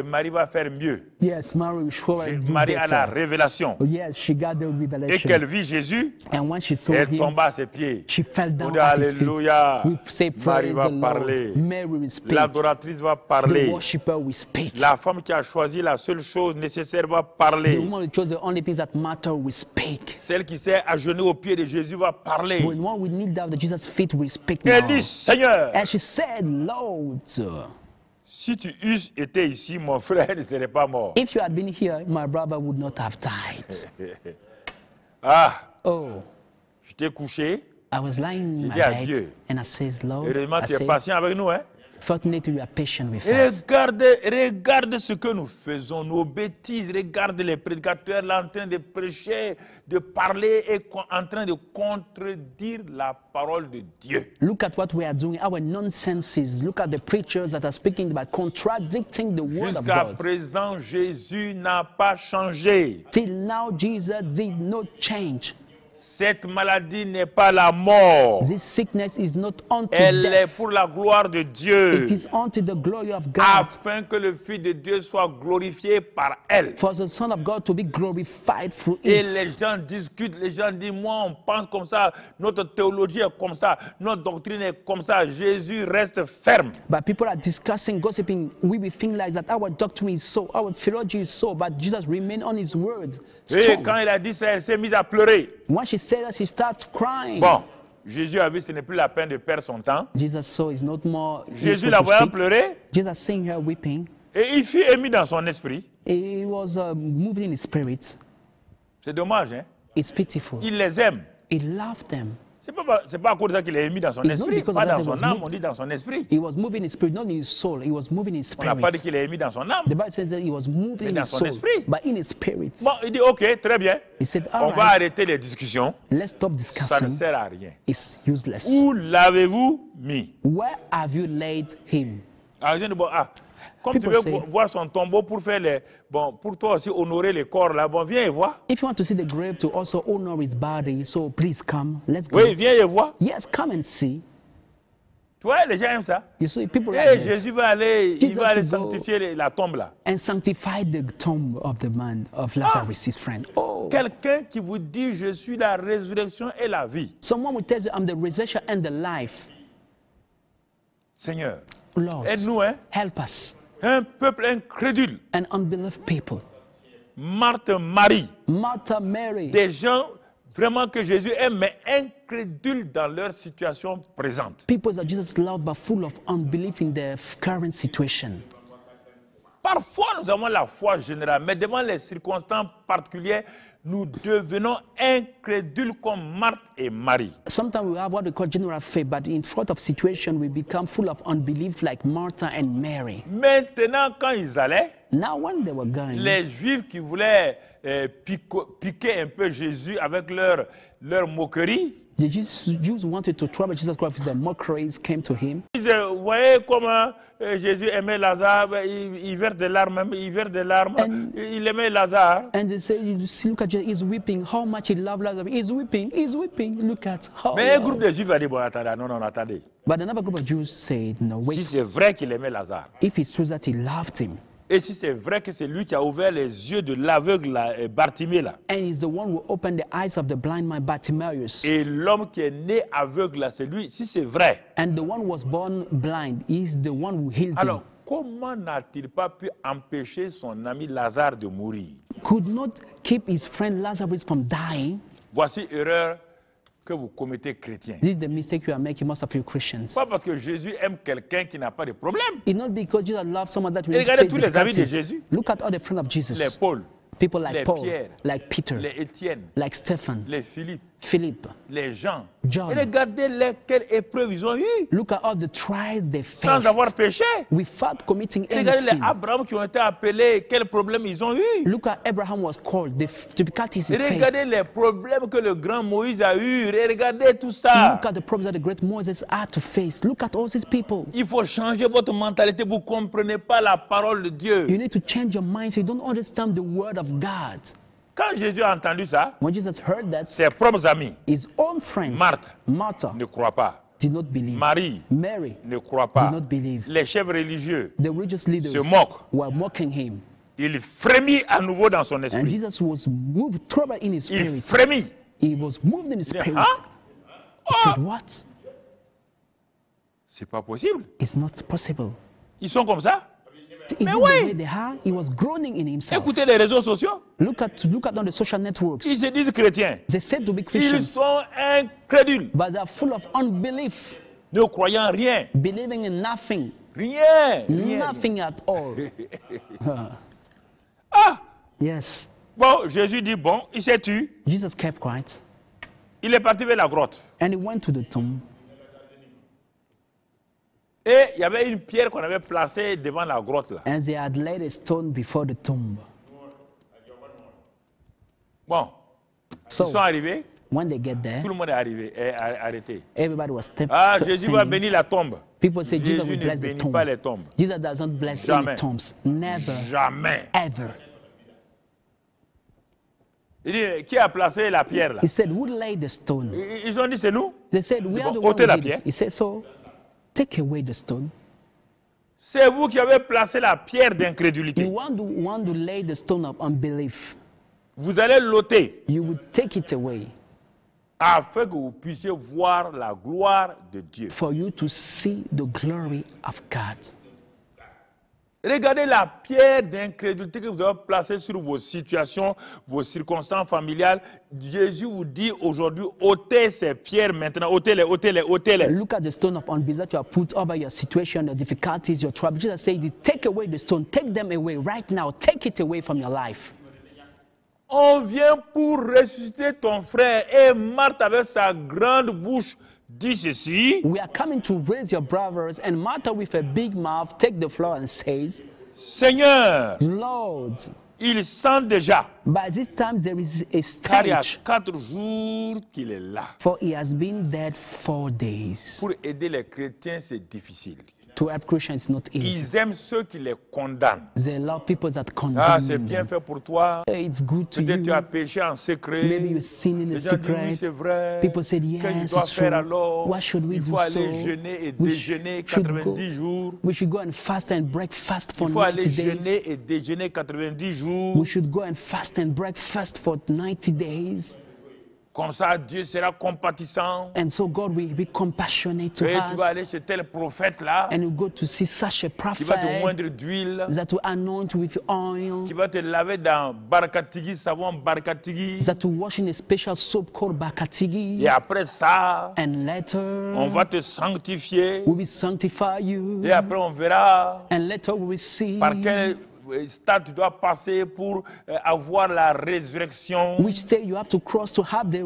Marie va faire mieux. Yes, Mary will surely do Marie a la better. révélation. Yes, she got the Et revelation. qu'elle vit Jésus, And when she saw elle him, tomba à ses pieds. she fell On down dit at his feet. Alléluia. We say Marie praise va the parler. Lord. Mary will speak. L'adoratrice va The parler. worshipper will speak. La femme qui a choisi la seule chose nécessaire va The parler. woman who chose the only things that matter will speak. Celle qui s'est agenouillée aux pieds de Jésus va parler. When one will kneel down, the Jesus' feet will speak Elle now. dit, Seigneur, And she said, Lord, si tu eusses été ici, mon frère ne serait pas mort. if you had been here, my brother would not have died. Ah, Oh, j'étais couché. I was lying in J'ai my dit à bed, Dieu. and I said, Lord, Heureusement, I tu es said, patient avec nous. Hein? fortunately you are patient with Et us. regarde ce que nous faisons, nos bêtises. Regarde les prédicateurs là en train de prêcher, de parler et en train de contredire la parole de Dieu. Look at what we are doing, our nonsenses. Look at the preachers that are speaking about contradicting the word of Jusqu'à God. présent, Jésus n'a pas changé. Till now, Jesus did not change. Cette maladie n'est pas la mort. This sickness is not unto Elle est death. pour la gloire de It Dieu, is unto the glory of God. afin que le Fils de Dieu soit glorifié par elle. For the Son of God to be glorified through Et it. les gens discutent, les gens disent, moi on pense comme ça, notre théologie est comme ça, notre doctrine est comme ça. Jésus reste ferme. But people are discussing, gossiping. We will think like that. Our doctrine is so, our theology is so, but Jesus remained on his word. Et Strong. quand il a dit ça, elle s'est mise à pleurer. When she said that, she started crying. Bon, Jésus a vu que ce n'est plus la peine de perdre son temps. Jesus saw it's not more. Jésus useful la to voyant speak. pleurer, Jesus seeing her weeping, et il fut ému dans son esprit. he was moved in his spirit. C'est dommage, hein? It's pitiful. Il les aime. He loved them. C'est pas à cause de ça qu'il est ému dans son It's not esprit, because pas of that dans he son was âme, moved. on dit dans son esprit. He was moving in his spirit, not in his soul. He was moving in his On n'a pas dit spirit. qu'il est ému dans son âme. The Bible says that he was moved Mais in dans his son soul, esprit. but in his spirit. Bon, il dit, ok, très bien. He said, On all va right, arrêter les discussions. let's stop Ça ne discussing. sert à rien. It's useless. Où l'avez-vous mis? Where have you laid him? Ah, je dis, bon, comme tu People veux say- voir son tombeau pour faire les... Bon, pour toi aussi honorer les corps là, bon, viens et vois. If you want to see the grave to also honor his body, so please come. Let's go. Oui, viens et vois. Yes, come and see. Tu vois, les gens aiment ça. You see, people Et like that. Jésus va aller, il Jesus va aller will go- sanctifier la tombe là. And sanctify the tomb of the man, of Lazarus, his friend. Oh, Quelqu'un qui vous dit, je suis la résurrection et la vie. someone will tell you, I'm the resurrection and the life. Seigneur, Lord, aide-nous, hein. help us. Un peuple incrédule. And unbelief people. Marthe, Marie. Martha, Mary. Des gens vraiment que Jésus aime, mais incrédules dans leur situation présente. People that Jesus loved, but full of unbelief in their current situation. Parfois, nous avons la foi générale, mais devant les circonstances particulières, nous devenons incrédules comme Marthe et Marie. Sometimes we have what we call general faith, but in front of situation, we become full of unbelief like Martha and Mary. Maintenant, quand ils allaient, Now when they were going, les Juifs qui voulaient piquer un peu Jésus avec leur moquerie, the Jews wanted to trouble Jesus Christ with their mockeries came to him. ils disaient, vous voyez comment Jésus aimait Lazare, il verse des larmes, il aimait Lazare. And they say, you see, look at Jesus, he's weeping, how much he loved Lazarus. He's weeping, look at how. Mais un groupe de Juifs a dit, bon, attendez, non, attendez. But another group of Jews said, no, wait, Si c'est vrai qu'il aimait Lazare, if it's true that he loved him, et si c'est vrai que c'est lui qui a ouvert les yeux de l'aveugle Bartimée là, and he's the one who opened the eyes of the blind man Bartimaeus, et l'homme qui est né aveugle là, c'est lui, si c'est vrai, and the one who was born blind, he's the one who healed alors him. comment n'a-t-il pas pu empêcher son ami Lazare de mourir? Could not keep his friend Lazarus from dying. Voici erreur que vous commettez, chrétiens. This is the mistake you are making, most of you Christians. Pas parce que Jésus aime quelqu'un qui n'a pas de problème. It's not because Jesus loves someone that we Et need to regardez face tous les amis de difficulties. Jésus. Look at all the friends of Jesus. Les Paul, People like les Paul, Pierre, like Peter, les Étienne, like Stephen, les Philippe, Philip, les Jean. John. Et regardez quelle épreuve ils ont eu Look at all the trials they sans faced avoir péché. without committing Et any regardez les sin. Abraham qui ont été appelés, quels problèmes ils ont eu. Look at Abraham was called, the difficulties he Et faced. regardez les problèmes que le grand Moïse a eu. Et regardez tout ça. Look at the problems that the great Moses had to face. Look at all these people. Il faut changer votre mentalité. Vous ne comprenez pas la parole de Dieu. You need to change your mind so you don't understand the word of God. Quand Jésus a entendu ça, When Jesus heard that, ses propres amis his own friends, Martha, ne croient pas. did not believe. Marie Mary ne croit pas. did not believe. Les chefs religieux The religious leaders se moquent. were mocking him. Il frémit à nouveau dans son And esprit. Jesus was moved, troubled in his Il spirit. frémit. He was moved in his Il dit, spirit. hein? He said, what? C'est pas possible. It's not possible. Ils sont comme ça. Even the oui. way they are, he was groaning in himself. Écoutez les réseaux sociaux. Look at on the social networks. Ils se disent chrétiens. They said to be Ils Christians, sont incrédules, but they are full of unbelief, ne croyant rien. believing in nothing, Rien. nothing at all. Ah! Yes. Bon, Jésus dit, bon, il s'est tué. Jesus kept quiet, Il est parti vers la grotte. and he went to the tomb. Et il y avait une pierre qu'on avait placée devant la grotte là. And they had laid a stone before the tomb. Bon, ils sont So arrivés. when they get there, Tout le monde est arrivé, est arrêté. everybody was Ah, Jésus va standing. bénir la tombe. People say Jesus Jésus will ne bless the bénit tomb. pas les tombes. Jesus does not bless Jamais. any tombs. Never, Jamais. ever. Il dit, qui a placé la pierre là? He said, who laid the stone? Ils ont dit, c'est nous. They said, we are the Bon, one ôtez who la did pierre. it. He said, so take away the stone. C'est vous qui avez placé la pierre You d'incrédulité. want to lay the stone of unbelief. Vous allez l'ôter You would take it away afin que vous puissiez voir la gloire de Dieu. for you to see the glory of God. Regardez la pierre d'incrédulité que vous avez placée sur vos situations, vos circonstances familiales. Jésus vous dit aujourd'hui, ôtez ces pierres maintenant, ôtez-les, ôtez-les, ôtez-les. Look at the stone of unbelief that you have put over your situation, your difficulties, your trouble. Jesus said, take away the stone, take them away right now, take it away from your life. On vient pour ressusciter ton frère. Et Marthe, avec sa grande bouche, dit ceci. We are coming to raise your brothers, and Martha with a big mouth take the floor and says, Seigneur, Lord, il sent déjà, by this time there is a car il y a stench, 4 jours qu'il est là. for he has been dead 4 days. Pour aider les chrétiens, c'est difficile. To help Christians is not easy. Ils aiment ceux qui les condamnent. They love people that Ah, condemn c'est bien them. fait pour toi. Hey, it's good to Peut-être tu as you. péché en secret. Maybe you sin in Les the gens disent oui, c'est secret. vrai. People said, Qu'est-ce qu'il yes, doit it's faire true. alors? What should we Il do faut aller so? jeûner et We déjeuner should 90 jours. We should go and fast and breakfast for Il faut aller 90 days. jeûner et déjeuner 90 jours. We should go and fast and breakfast for 90 days. Comme ça, Dieu sera compatissant. And so God will be compassionate to Et tu vas us. aller chez tel prophète là, And you go to see such a qui va te prophet moindre d'huile, that will anoint with oil, qui va te laver dans Barakatigi, savon Barakatigi. that will wash in a special soap called Bakatigi. Et après ça, And later, on va te sanctifier. we will sanctify you. Et après, on verra And later we will see par quel stade tu dois passer pour avoir la résurrection. which state you have to cross to have the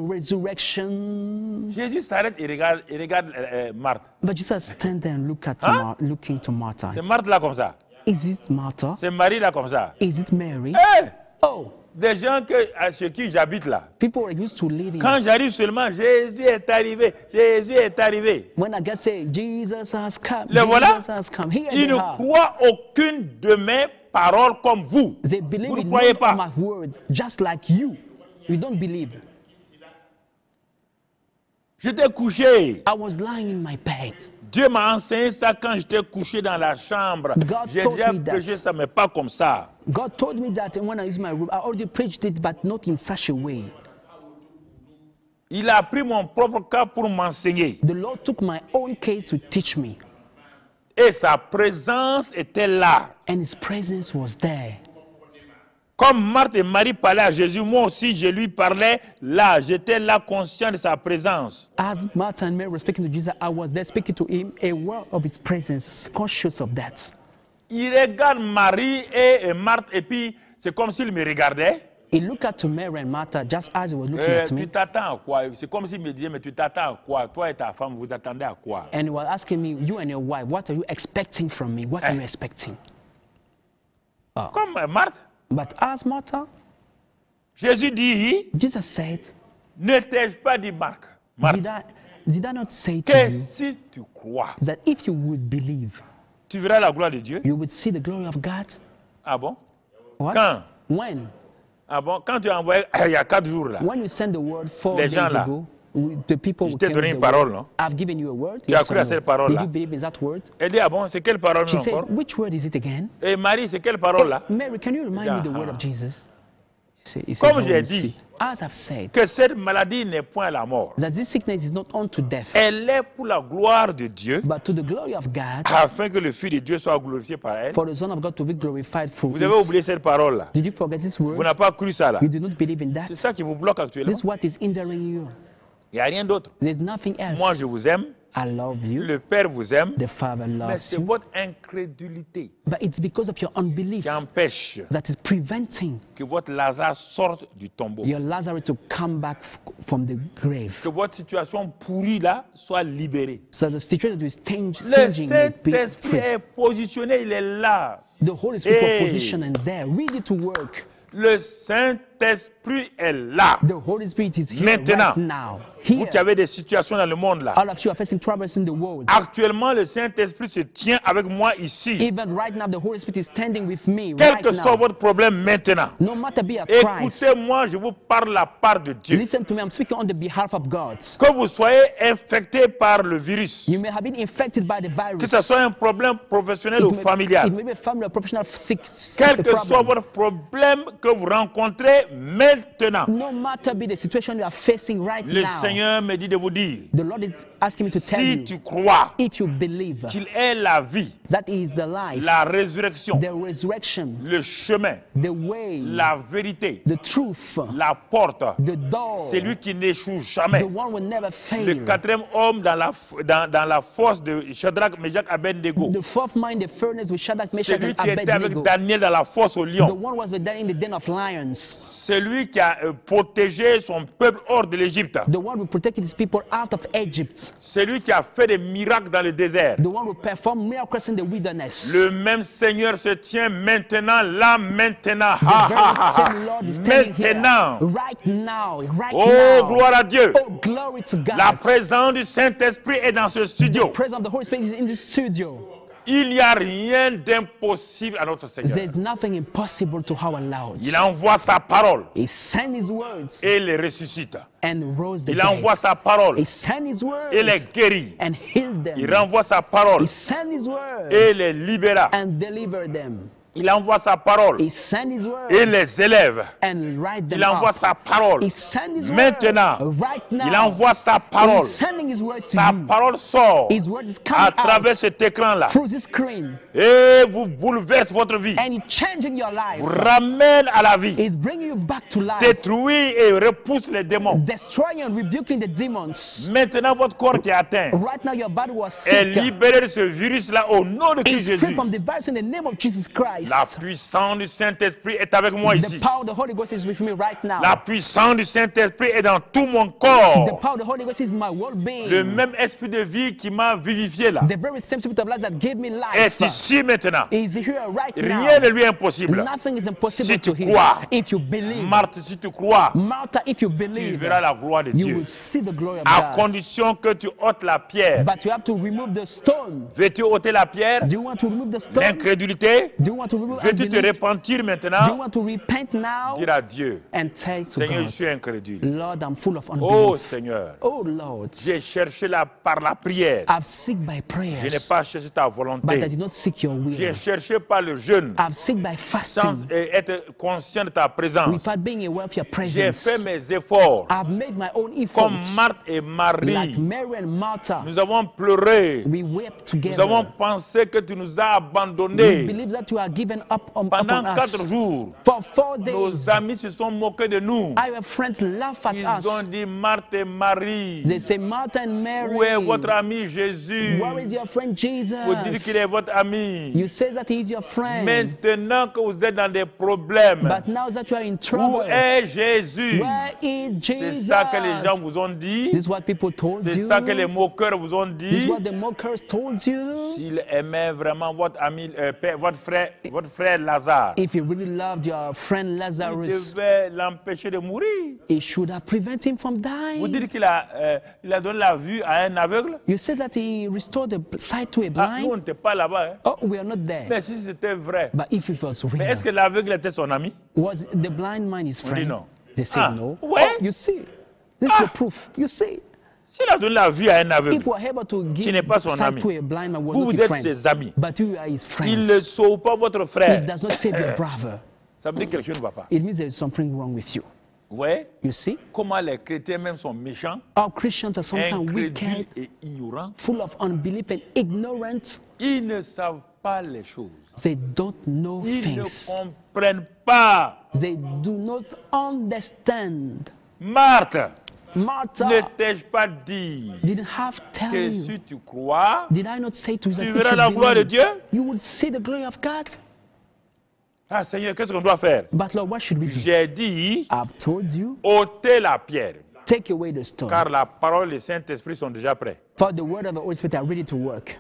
resurrection. Jésus s'arrête et regarde Marthe. But Jesus stand there and look at looking to Martha. C'est Marthe là comme ça. Is it Martha? C'est Marie là comme ça. Is it Mary? Hey! Oh, Des gens chez qui j'habite là. people are used to living. Quand j'arrive seulement, Jésus est arrivé. Jésus est arrivé. When I get say, Jesus has come. Le voilà. Jesus has come. Here Ils they ne are. croient aucune de mes paroles comme vous. They Vous believe ne in croyez none of pas. my words, just like you. You don't believe. J'étais couché. I was lying in my bed. Dieu m'a enseigné ça quand j'étais couché dans la chambre. God J'ai taught déjà me that. prêché ça, mais pas comme ça. God told me that when I was in my room. I already preached it, but not in such a way. Il a pris mon propre cas pour m'enseigner. The Lord took my own case to teach me, Et sa présence était là. and His presence was there. Comme Marthe et Marie parlaient à Jésus, moi aussi je lui parlais là. J'étais là conscient de sa présence. As Martha and Mary were speaking to Jesus, I was there speaking to Him, aware of His presence, conscious of that. Il regarde Marie et Marthe et puis c'est comme s'il me regardait. He looked at to Mary and Martha just as He was looking at Tu me, t'attends à quoi? C'est comme s'il me disait, mais tu t'attends à quoi? Toi et ta femme, vous attendez à quoi? and He was asking me, "You and your wife, what are you expecting from me? What are you expecting?" Comme Marthe, But as Martha, Jésus dit, Jesus said, ne t'ai-je pas dit, Marc, Marthe, did I not say to que you si tu crois, that if you would believe, tu verras la gloire de Dieu? you would see the glory of God? Ah bon? What? Quand? When? Ah bon? Quand tu as envoyé, il y a 4 jours là, When you send the word 4 Les days gens là, ago, the people je who t'ai came donné with une the parole, word, non? I've given you a word. Tu as Yes cru or à no? cette parole-là? Did you believe in that word? elle dit, ah bon, c'est quelle parole She encore? said, which word is it again? Et Marie, c'est quelle parole là? Mary, can you remind me the word Ah. of Jesus? He said, Comme "Oh, j'ai you dit, see." As I've said, que cette maladie n'est point la mort. that this sickness is not unto death, Elle est pour la gloire de Dieu, but to the glory of God, afin que le Fils de Dieu soit glorifié par elle. for the Son of God to be glorified through Vous avez it. oublié cette parole là. Did you forget this Vous word? n'avez pas cru ça là. You did not believe in that. C'est ça qui vous bloque actuellement. This is what is hindering you. Il n'y a rien d'autre. There's nothing else. Moi, je vous aime. I love you. Le Père vous aime. The Father Mais loves c'est you. votre incrédulité But it's because of your unbelief qui empêche that is preventing que votre Lazare sorte du tombeau. your Lazarus to come back from the grave. Que votre situation pourrie là soit libérée. So the situation that is Le changing will be Saint-Esprit free. est positionné, il est là. The Holy Spirit Hey. was positioned there, ready to work. Le Saint-Esprit est là. The Holy Spirit is here Maintenant, right now. Vous Here. qui avez des situations dans le monde là. All of you are facing troubles in the world. Actuellement, le Saint-Esprit se tient avec moi ici. Even right now, the Holy Spirit is standing with me Quel right que soit now. votre problème maintenant. No matter be a Christ, Écoutez-moi, je vous parle la part de Dieu. listen to me. I'm speaking on the behalf of God. Que vous soyez infecté par le virus, You may have been infected by the virus. que ce soit un problème professionnel ou It familial, may be a family or professional sick quel que soit problem. votre problème que vous rencontrez maintenant, No matter be the situation you are facing right le now, Seigneur me dit de vous dire, the Lord is asking me to tell si you, tu crois if you believe qu'il est la vie, that is the life, la résurrection, the resurrection, le chemin, the way, la vérité, the truth, la porte, the door, c'est lui qui n'échoue the jamais. one will never fail. Le quatrième homme dans la force de Shadrach, Meshach, Abednego. The fourth mind, the furnace with Shadrach, C'est Meshach, lui and qui était avec Abednego. Daniel dans la fosse au The lion. one was with them in the den of lions. C'est lui qui a protégé son peuple hors de l'Égypte. The one who protected his people out of Egypt. C'est lui qui a fait des miracles dans le désert. The one who performed miracles in the wilderness. Le même Seigneur se tient maintenant, là, maintenant. The Ha, very ha, ha, ha. same Lord is standing Maintenant. here. Right now. Right Oh, now. gloire à Dieu. Oh, glory to God. La présence du Saint-Esprit est dans ce studio. The presence of the Holy Spirit is in the studio. Il n'y a rien d'impossible à notre Seigneur. There's nothing impossible to our Lord. Il envoie sa parole He sent his words et les ressuscite. and rose the Il dead. envoie sa parole He sent his words et les guérit. and healed them. Il renvoie sa parole He sent his words et les libéra. and delivered them. Il envoie sa parole He sent his words et les élève. and write them Il envoie up. sa parole. He sent his Maintenant, word right now. il envoie sa parole. He's sending his word to Sa you. parole sort His word is à coming travers out cet écran-là through this screen et vous bouleverse votre vie. and it's changing your life. Vous ramène à la vie. It's bringing you back to life, Détruit et repousse les démons. destroying and rebuking the demons. Maintenant, votre corps qui est atteint Right now, your body was est sick. libéré de ce virus-là au nom de Christ It's free Jésus. from the virus in the name of Jesus Christ. Christ. La puissance du Saint-Esprit est avec moi The ici. power of the Holy Ghost is with me right now. La puissance du Saint-Esprit est dans tout mon The corps. power of the Holy Ghost is my well-being. Le même esprit de vie qui m'a vivifié là The very same spirit of life that gave me life est ici maintenant. is here right Rien now. ne lui est impossible. Nothing is impossible Si to tu him. crois, If you believe, Marthe, si tu crois, Martha, if you tu believe, verras la gloire de you Dieu. will see the glory of À God. condition que tu ôtes la pierre. But you have to remove the stone. Veux-tu ôter la pierre? Do you want to remove the stone? L'incrédulité? Do you want to remove Veux-tu te unbelief? repentir Do you maintenant? want to repent now? Dire à Dieu, And say to Seigneur, je God, suis incrédule. Lord, I'm full of Oh unbelief. Seigneur, Oh Lord, j'ai cherché par la prière. I've seek by Je prayers, n'ai pas cherché ta but I volonté. did not seek your J'ai will. cherché par le jeûne, I've seek by sans fasting, être conscient de ta présence. without being aware of your J'ai presence. fait mes efforts. I've made my own Comme efforts. Marthe et Like Marie, Mary and Martha, nous avons pleuré. we wept Nous avons together. pensé que tu nous as We abandonnés. believe that you are given up on Pendant upon 4 us. jours, For 4 nos days, amis se sont moqués de nous. our friends laugh at Ils us. ont dit, Marthe et Marie, They say, Martha and Mary, où est votre ami Jésus? where is your friend Jesus? Vous dites qu'il est votre ami. You say that he is your friend. Maintenant que vous êtes dans des problèmes, But now that you are in où trouble, est Jésus? where is C'est Jesus? ça que les gens vous ont dit. This is what people told C'est you. ça que les moqueurs vous ont This is dit. what the mockers told you. S'il aimait vraiment votre ami, votre frère Lazare, If you really loved your friend il Lazarus, devait l'empêcher de mourir. it should have prevented him from Vous dying. dites qu'il il a donné la vue à un aveugle? You said that he restored the sight to a Ah, nous, on blind. n'était pas là-bas. Hein. Oh, we are not there. Mais si c'était vrai, But if it was mais real, est-ce que l'aveugle était son ami? was the blind man his dit friend? non. They said Ah, no. ouais. Oh, you see, this is the proof. You see, S'il a donné la vue à un if aveugle, we're able to qui give n'est pas son sight ami, to a blind man, we're vous, not vous his êtes friend. ses amis. But you are his Il ne friends. sauve pas votre It frère. does not save your brother. Ça veut dire que quelque chose ne va pas. It means there is something wrong with you. Vous voyez You see, comment les chrétiens même sont méchants, our Christians are sometimes incrédules wicked, et ignorants. full of unbelief and ignorant. Ils ne savent pas les choses. They don't know Ils things. ne comprennent pas. They do not understand. Marthe, Martha, ne t'ai-je pas dit didn't have tell que you. si tu crois, Did I not say to you that tu if verras you la gloire de believe, Dieu? you would see the glory of God? Ah Seigneur, qu'est-ce qu'on doit faire? But Lord, what should we do? J'ai dit, I've told you, ôtez la pierre, take away the stone. car la parole et le Saint-Esprit sont déjà prêts. For the word of the Holy Spirit are ready to work.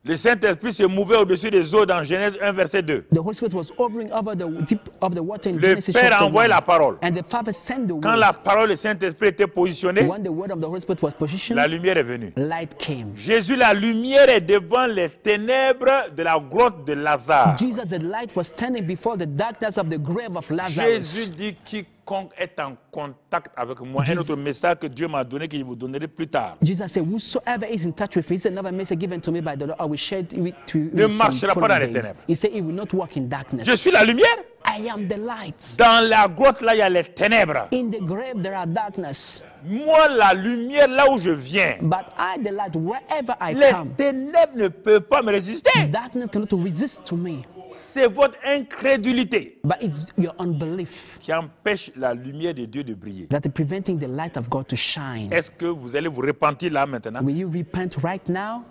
Le Saint-Esprit se mouvait au-dessus des eaux dans Genèse 1, verset 2. The Holy Spirit was hovering over the deep of the water in Le Genesis Père chapter a envoyé 1. la parole. And the Father sent the Quand word. la parole et le Saint-Esprit étaient positionnés, When the word of the Holy Spirit was positioned, la lumière est venue. light came. Jésus, la lumière est devant les ténèbres de la grotte de Lazare. Jesus, the light, was standing before the darkness of the grave of Lazarus. Jésus dit quiconque est en contact avec moi. Un autre message que Dieu m'a donné, que je vous donnerai plus tard. Jesus said, whosoever is in touch with me, he said, another message given to me by the Lord, I will share it to you. Ne in some marchera pas dans following les days. ténèbres. He said, he will not walk in darkness. Je suis la lumière. I am the light. Dans la grotte, là, il y a les ténèbres. In the grave, there are darkness. Moi, la lumière, là où je viens, But I, the light, wherever I les come, ténèbres ne peuvent pas me résister. darkness cannot resist to me. C'est votre incrédulité But it's your unbelief qui empêche la lumière de Dieu de briller. that is preventing the light of God to shine. Est-ce que vous allez vous repentir là maintenant? Will you repent right now?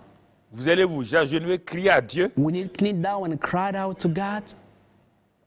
Vous allez vous agenouiller, crier à Dieu? Will you kneel down and cry out to God?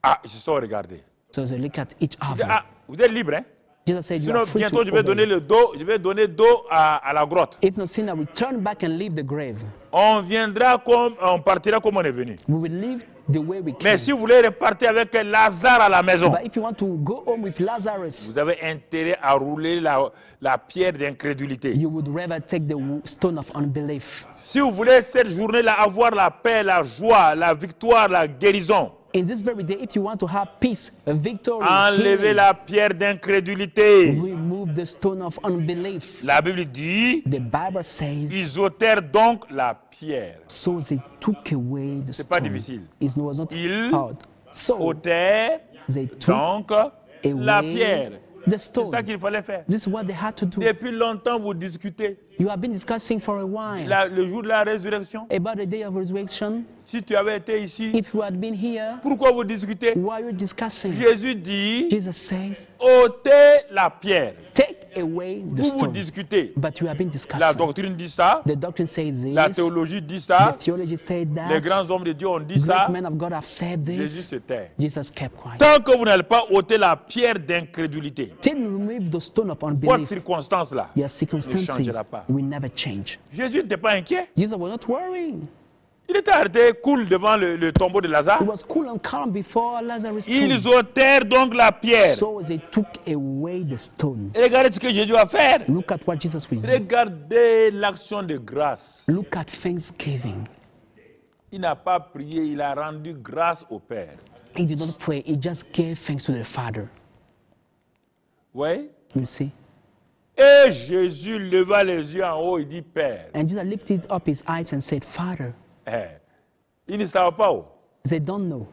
Ah, ils se sont regardés. So they look at each other. Ah, vous êtes libre, hein? Jesus said, you Sinon, are free bientôt, to je vais donner obey. le dos, je vais donner dos à la grotte. If not, sin, I will turn back and leave the grave. On viendra comme, on partira comme on est venu. We will leave the way we came. Mais si vous voulez repartir avec Lazare à la maison, But if you want to go home with Lazarus, vous avez intérêt à rouler la pierre d'incrédulité. you would rather take the stone of unbelief. Si vous voulez cette journée-là avoir la paix, la joie, la victoire, la guérison, In this very day, if you want to have peace, victory, enlevez healing, la pierre d'incrédulité. remove the stone of unbelief. La Bible dit, The Bible says, ils ôtèrent donc la pierre. so they took away the C'est pas stone. difficile. It was not Ils hard. So Ôtèrent they took donc la away pierre. the C'est stone. ça qu'il fallait faire. This is what they had to do. Depuis longtemps, vous discutez. You have been discussing for a while Le jour de la résurrection, about the day of resurrection. si tu avais été ici, If you had been here, pourquoi vous discutez? why are you discussing? Jésus dit, Jesus says, ôtez la pierre. take away the Vous vous stone. discutez. But you have been La discussing. doctrine dit ça, The doctrine says la this. théologie dit The ça, theology said les that. grands hommes de Dieu ont dit Great ça. men of God have said Jésus this. se tait. Jesus kept quiet. Tant que vous n'allez pas ôter la pierre d'incrédulité, Till you remove the stone of votre unbelief, circonstance-là your ne circumstances changera pas. will never change. Jésus n'était pas inquiet. Jesus was not worrying. Il était arrêté, cool devant le tombeau de Lazare. He was cool and calm before Lazarus' Ils tomb. ôtèrent donc la pierre. So they took away the stone. Regardez ce que Jésus va faire. Look at what Jesus will do. Regardez l'action de grâce. Look at thanksgiving. Il n'a pas prié, il a rendu grâce au Père. He did not pray. He just gave thanks to the Father. Oui. You see? Et Jésus leva les yeux en haut et dit Père. And Jesus lifted up his eyes and said, Father. Ils ne savent pas où. They don't know.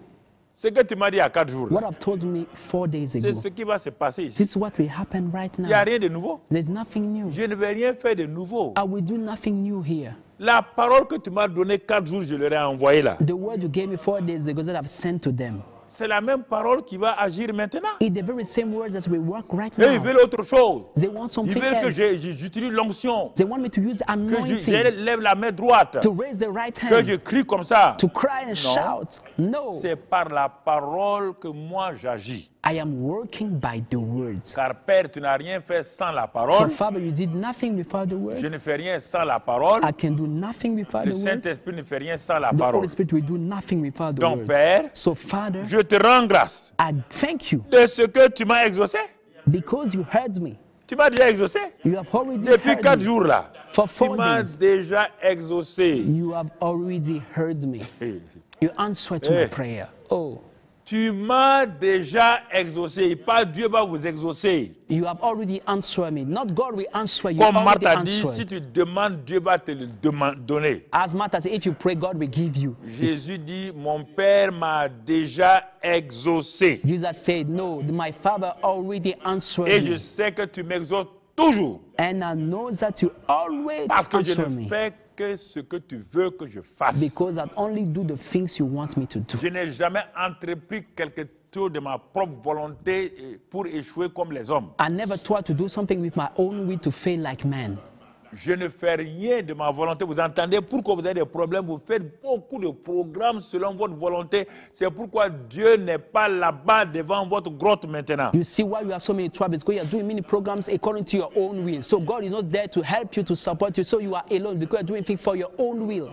Ce que tu m'as dit à 4 jours, What I've told me 4 days c'est ago. ce qui va se passer ici. This is what will happen right Il n'y a now. rien de nouveau. There's nothing new. Je ne vais rien faire de nouveau. I will do nothing new here. La parole que tu m'as donnée 4 jours, je leur ai envoyée là. The word you gave me 4 days ago that I've sent to them. C'est la même parole qui va agir maintenant. It's the very same word that will work right Et ils now. veulent autre chose. They want Ils something veulent que else. j'utilise l'onction, They want me to use the que anointing, j'élève la main droite, to raise the right que je hand, crie comme ça. to cry and Non. shout. No, C'est par la parole que moi j'agis. I am working by the words. Car Père, tu n'as rien fait sans la For parole. Father, you did nothing without the Je word. ne fais rien sans la parole. I can do nothing without Le the word. Saint-Esprit ne fait rien sans la The Holy parole. Spirit will do nothing without the Donc, word. Père, So Father, je te rends grâce I thank you de ce que tu m'as exaucé. because you heard me. Tu m'as déjà exaucé. You have already Depuis heard 4 me. jours là, For tu 4 m'as days, déjà exaucé. you have already heard me. You answered to my Hey. prayer. Oh, Tu m'as déjà exaucé. Pas Dieu va vous exaucer. you have already answered me. Not God will answer you. Comme already Marthe a dit, answered. si tu demandes, Dieu va te le donner. As Martha said, if you pray, God will give you. Jésus dit, mon Père m'a déjà exaucé. Jesus said, no, my Father already answered Et je me. sais que tu m'exauces toujours. And I know that you always Parce que je answer ne me. fais que ce que tu veux que je fasse. Because I only do the things you want me to do. Je n'ai jamais entrepris quelque chose de ma propre volonté pour échouer comme les hommes. I never tried to do something with my own will to fail like man. Je ne fais rien de ma volonté. Vous entendez, pourquoi vous avez des problèmes, vous faites beaucoup de programmes selon votre volonté. C'est pourquoi Dieu n'est pas là-bas devant votre grotte maintenant. You see why you have so many troubles, because you are doing many programs according to your own will. So God is not there to help you, to support you, so you are alone because you are doing things for your own will.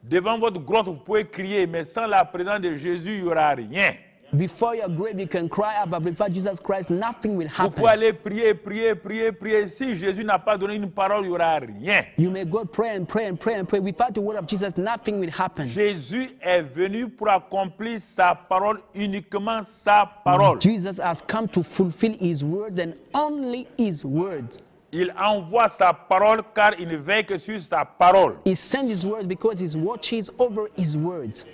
Devant votre grotte, vous pouvez crier, mais sans la présence de Jésus, il n'y aura rien. Before your grave, you can cry out, but before Jesus Christ, nothing will Vous pouvez happen. aller prier, prier, prier, prier. Si Jésus n'a pas donné une parole, il n'y aura rien. You may go pray and pray and pray and pray. Without the word of Jesus, nothing will happen. Jésus est venu pour accomplir sa parole, uniquement sa parole. Jesus has come to fulfill his word and only his word. Il envoie sa parole car il ne veille que sur sa parole. He sent his word because he watches over his word.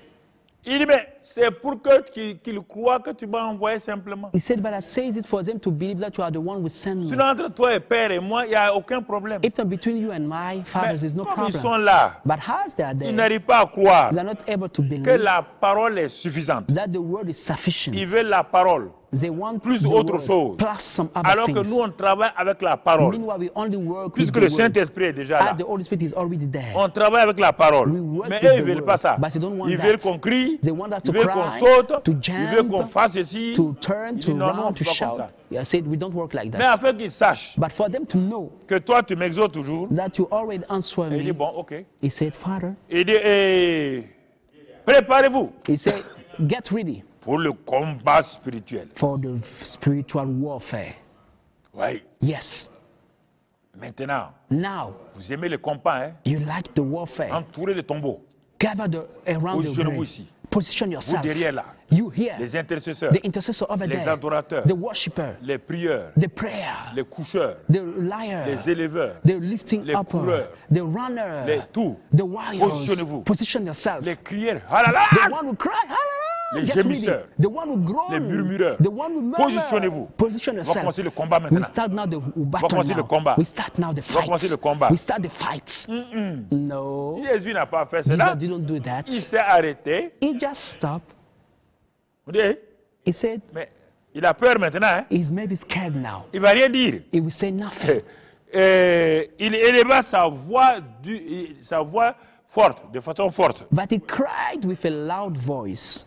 Il dit, mais c'est pour que qu'il croit que tu m'as envoyé simplement. He said, but I say it for them to believe that you are the one who sent me. Sinon, entre toi et Père et moi, il n'y a aucun problème. If it's between you and my fathers, there's no Comme ils sont problem. là, But as they are ils there, n'arrivent pas à croire they are not able to que believe la parole est suffisante. that the word is sufficient. Ils veulent la parole, They want plus the autre word, chose. plus some other alors que things. nous, on travaille avec la parole. Meanwhile, we only work Puisque with le the word. Saint-Esprit est déjà là. As the Holy Spirit is already there. On travaille avec la parole. We work Mais with eux, ils the ne veulent word, pas ça. but they don't want Ils veulent that. qu'on crie, They want us ils to veulent qu'on cry, saute, to ils veulent qu'on jump, fasse ceci. to turn, Il to dit non, non, run, c'est to pas comme shout. ça. I said, we don't work like Mais that. afin qu'ils sachent But for them to know que toi, tu m'exauces toujours, that you already answer et il dit me, bon, ok. he said, Father, Il dit, eh, préparez-vous he said, get ready pour le combat spirituel. for the spiritual warfare. Oui. Yes. Maintenant, Now, vous aimez le combat, hein? you like the warfare. Entourez le tombeau. Gather around the Positionnez-vous grave. ici. Position yourself. derrière là. You here. Les intercesseurs, The intercessor over les there. adorateurs, The worshipper. les prieurs, The prayer. les coucheurs, The liar. les éleveurs, The lifting les up. coureurs, The runner. les tout. The warriors. Positionnez-vous. Position yourself. les crieurs, ah là là, The one who cry, hallelujah. Les Get ready. gémisseurs. The one who groan. les murmureurs. The one who murmur. Positionnez-vous. Position On va yourself. commencer le combat We maintenant. start now the On va battle commencer le now. combat. We start now the On va commencer fight. le combat. We start the fight. No. Jésus n'a pas fait Jesus cela. didn't do that. Il s'est arrêté. He just stopped. On dit, He said, mais Il a peur maintenant. Hein? He's maybe scared now. Il ne va rien dire. He will say nothing. Il éleva sa voix forte, de façon forte. But he cried with a loud voice.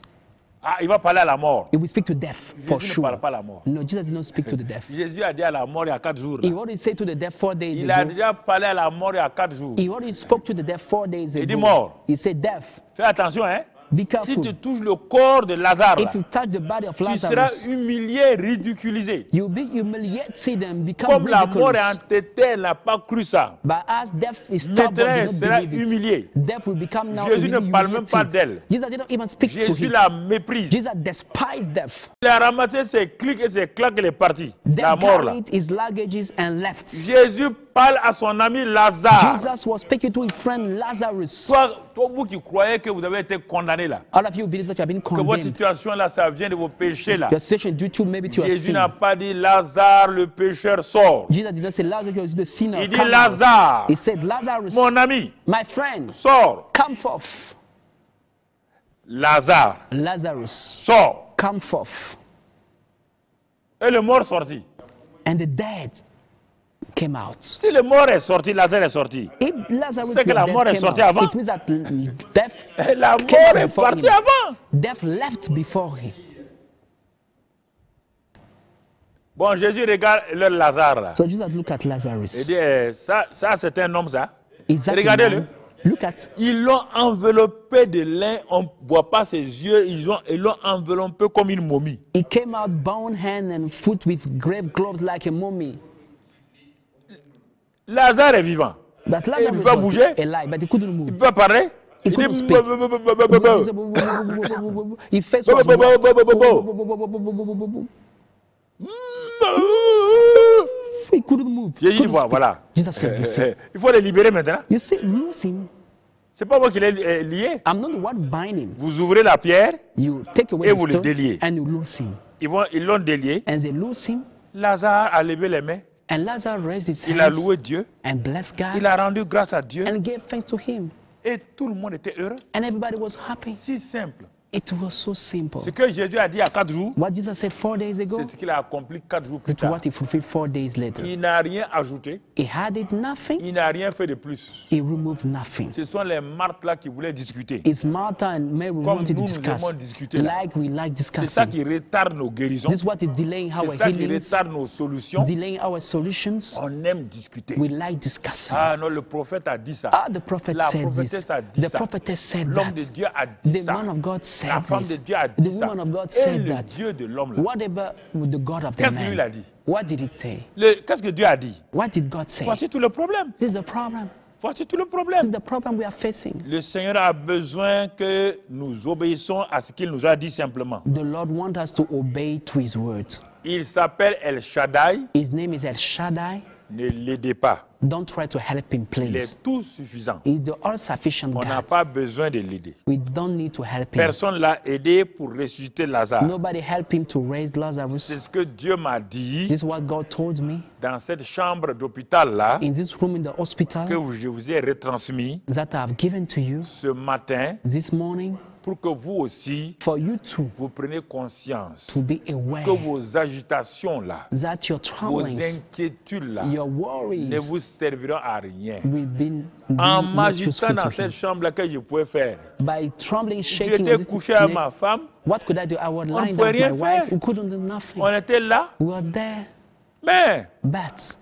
Ah, il va parler à la mort. He will speak to death, for Jésus ne sure. parle pas à la mort. No, Jesus did not speak to the death. Jésus a dit à la mort il y a 4 jours. He Là. already said to the death 4 days Il a ago. déjà parlé à la mort il y a 4 jours. He already spoke to the death 4 days Il dit ago. mort. He said death. Fais attention, hein. Be Si careful. tu touches le corps de Lazare, là, If you touch the body of tu seras Lazarus, humilié, ridiculisé. you'll be humiliated and become Comme la mort est ridiculous. entêtée, elle n'a pas cru ça. But as death is stubborn, Maintenant, elle did sera not believe it. humiliée. Death will become now Jésus ne parle même pas d'elle. Jesus did not even speak to Jésus him. la méprise. Jesus despised death. Il a ramassé ses clics et ses claques, il est parti. La Death mort là. carried his luggages and left. Jésus parle à son ami Lazare. Jesus was speaking to his friend Lazarus. Toi, vous qui croyez que vous avez été condamné là, All of you believe that you have been que votre condemned. situation là, ça vient de vos péchés là. Your situation due to maybe to your Jésus sin. n'a pas dit Lazare, le pécheur sort. Jesus did not say Lazarus was the sinner. Il dit Come out. Lazare, He said Lazarus, mon ami, my friend, sors. come forth. Lazare, Lazarus, sors. come forth. Et le mort sorti. And the dead came out. Si le mort est sorti, Lazare est sorti. If Lazarus C'est que la was mort dead est came sortie out, avant. it means that death La came mort out est before partie him. avant. Death left before him. Bon, Jésus regarde le Lazare là. So Jesus looked at Lazarus. Il dit, ça c'est un homme ça. Is that a Regardez-le. man? Look at. Ils l'ont enveloppé de lin, on ne voit pas ses yeux, ils l'ont enveloppé comme une momie. He came out bound hand and foot with grave gloves like a mummy. Lazare est vivant. But Il ne Lazarus peut pas was bouger, alive, but he couldn't il move. ne peut pas parler. He Il dit, couldn't speak. His face was he couldn't move. Jésus dit, Couldn't speak. voilà. Jesus said, you see, Il faut le libérer maintenant. you see, loose him. C'est pas moi qui l'ai lié. I'm not the one binding him. Vous ouvrez la pierre, You take away Et the vous le stone déliez. and you loose him. ils l'ont délié. And they loose him. Lazare a levé les mains, And Lazarus raised his il a hands loué Dieu, and blessed God il a rendu grâce à Dieu and gave thanks to him. et tout le monde était heureux. And everybody was happy. Si simple. It was so simple. Ce que Jésus a dit à 4 jours, What Jesus said 4 days ago, c'est ce qu'il a accompli 4 jours plus it's tard. what he fulfilled 4 days later. Il n'a rien ajouté, He added nothing. il n'a rien fait de plus. He removed nothing. Ce sont les Marthes là qui voulaient discuter. It's Martha and Mary Comme wanted to nous discuss. aimons discuter là. Like we like C'est ça discussing. qui retarde nos guérisons. This is what is delaying our C'est ça qui healings, retarde nos solutions. delaying our solutions. On aime discuter. We like discussing. Ah non, le prophète a dit ça. Ah, the prophet La said this. prophétesse a dit The ça. prophetess said L'homme de that. Dieu a dit The ça. man of God said La femme de this. Dieu a dit The ça. woman of God Et said le that. Dieu de l'homme là. Whatever the God of the Qu'est-ce qu'il lui a man, dit? what did he say? Qu'est-ce que Dieu a dit? What did God say? Voici tout le problème. This is the problem. Voici tout le This problème. is the problem we are facing. Le Seigneur a besoin que nous obéissions à ce qu'il nous a dit simplement. The Lord wants us to obey to his word. Il s'appelle El Shaddai. His name is El Shaddai. Ne l'aidez pas. Don't try to help him, Il please. est tout suffisant. He's the all-sufficient On n'a God. pas besoin de l'aider. We don't need to help him. Personne ne l'a aidé pour ressusciter Lazare. Nobody helped him to raise C'est Lazarus. ce que Dieu m'a dit This is what God told me. dans cette chambre d'hôpital là In this room in the hospital que je vous ai retransmis that I have given to you ce matin this morning, pour que vous aussi for you to vous preniez conscience be aware que vos agitations là, that your vos troublings, inquiétudes là your ne worries vous serviront à rien. will be En not m'agitant useful dans to cette him. chambre là que je pouvais faire. By trembling, shaking, J'étais with couché à this- ma femme, what could I do? I would On ne lie pouvait down with rien my wife. faire. We couldn't do nothing. on était là, We were there, mais but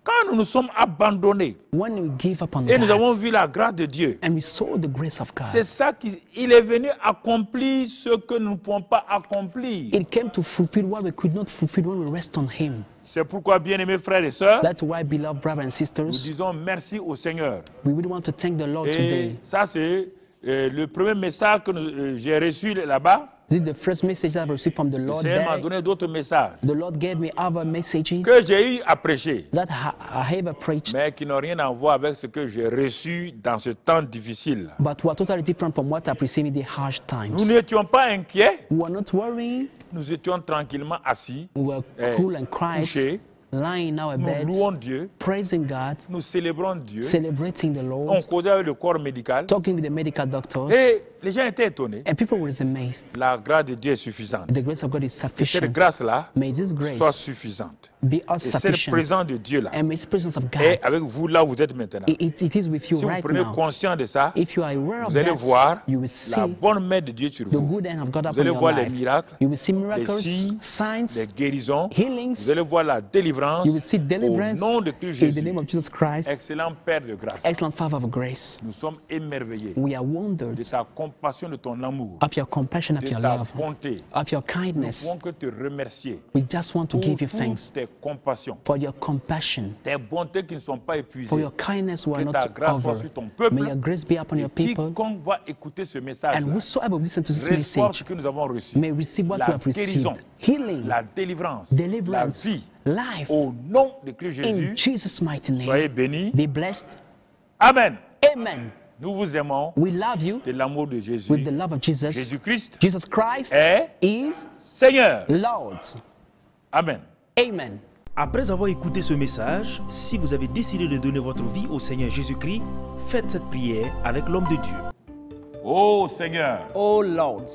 quand nous nous sommes abandonnés when we give up on et nous avons God vu la grâce de Dieu, and we saw the grace of c'est God, ça qu'il est venu accomplir ce que nous ne pouvons pas accomplir. it came to fulfill what we could not fulfill when we rest on Him. C'est pourquoi, bien-aimés frères et sœurs, That's why, beloved brothers and nous sisters, disons merci au Seigneur. we really want to thank the Lord Et today. ça, c'est le premier message que j'ai reçu là-bas. This is the first message I've received from the Le Lord Seigneur m'a there. donné d'autres messages The Lord gave me other messages que j'ai eu à prêcher, that I have preached, mais qui n'ont rien à voir avec ce que j'ai reçu dans ce temps difficile. but were totally different from what I've received in the harsh Nous times. n'étions pas inquiets, We were not worrying. nous étions tranquillement assis, We were eh, cool and quiet, couchés, lying in our nous beds, louons Dieu, praising God, nous célébrons Dieu, celebrating the on Lord, causait avec le corps médical, talking with the medical doctors, et les gens étaient étonnés. and people were amazed. La grâce de Dieu est suffisante. The grace of God is Et cette sufficient. grâce-là May this soit grace suffisante. be all Et cette sufficient. présence de Dieu-là And may the presence of God, est avec vous là où vous êtes maintenant. it is with you Si vous right prenez now. conscience de ça, If you are aware of vous allez that, voir you will la see bonne main de Dieu sur the vous. good hand of God Vous upon allez your voir les life. miracles, You will see les miracles, signes, signs, les guérisons. healings. Vous allez voir la délivrance You will see au deliverance nom de Christ in the Jésus. name of Jesus Christ. Excellent Père de grâce. Excellent Father of grace. Nous sommes émerveillés We are de wondered ta compassion, de ton amour, of your compassion, of de your ta love, bonté. of your Nous ne kindness. pouvons que te remercier We just want to pour give you toutes thanks tes compassions, for your compassion, tes bontés qui ne sont pas for épuisées. your kindness who are Que not ta grâce soit over. sur ton peuple. May your grace be upon Et your people. quiconque va écouter ce message, And whosoever will listen to this reçoit message ce que nous avons reçu. may receive what La we have received. guérison, Healing, la délivrance, deliverance, la vie. life. Au nom de Christ In Jésus, Jesus' mighty name. soyez bénis. Be blessed. Amen. Amen. Nous vous aimons We love you de l'amour de Jésus. with the love of Jesus. Jésus-Christ Jesus Christ est is Seigneur. Lord. Amen. Amen. Après avoir écouté ce message, si vous avez décidé de donner votre vie au Seigneur Jésus-Christ, faites cette prière avec l'homme de Dieu. Oh Seigneur, Oh Lord,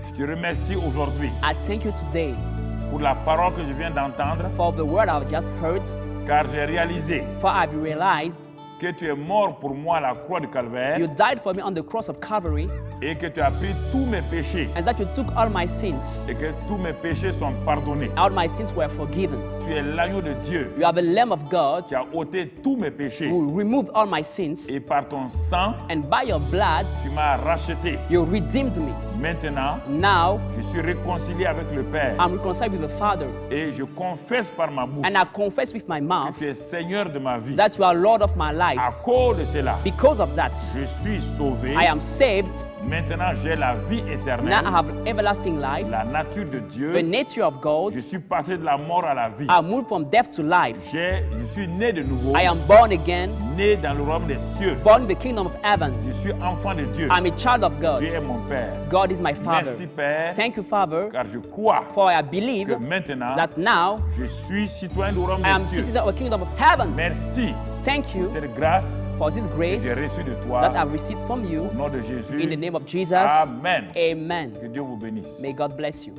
je te remercie aujourd'hui I thank you today pour la parole que je viens d'entendre, for the word I've just heard, car j'ai réalisé for I've realized que tu es mort pour moi à la croix du Calvaire you died for me on the cross of Calvary et que tu as pris tous mes péchés and that you took all my sins. et que tous mes péchés sont pardonnés. All my sins were forgiven. Tu es l'agneau de Dieu You are the Lamb of God qui a ôté tous mes péchés who removed all my sins, et par ton sang, and by your blood tu m'as racheté. you redeemed me. Maintenant, Now je suis réconcilié avec le Père I'm reconciled with the Father, et je confesse par ma bouche and I confess with my mouth que tu es Seigneur de ma vie. that you are Lord of my life. À cause de cela, Because of that, je suis sauvé. I am saved. Maintenant, j'ai la vie Now I éternelle, have everlasting life, la nature de the Dieu. nature of God. Je suis passé de la mort à la vie. I moved from death to life. Je suis né de nouveau, I am born again, né dans le royaume des cieux. born in the kingdom of heaven. Je suis enfant de Dieu. I'm a child of God. Dieu est mon Père. God is my Father. Merci Père, Thank you, Father, car je crois for I believe que maintenant, that now je suis citoyen du royaume I am des cieux. citizen of the kingdom of heaven. Merci Thank you pour cette grâce for this que grace j'ai reçue de that toi. I've received from you. Au nom de Jésus. In the name of Jesus, Amen. amen. Que Dieu vous bénisse. May God bless you.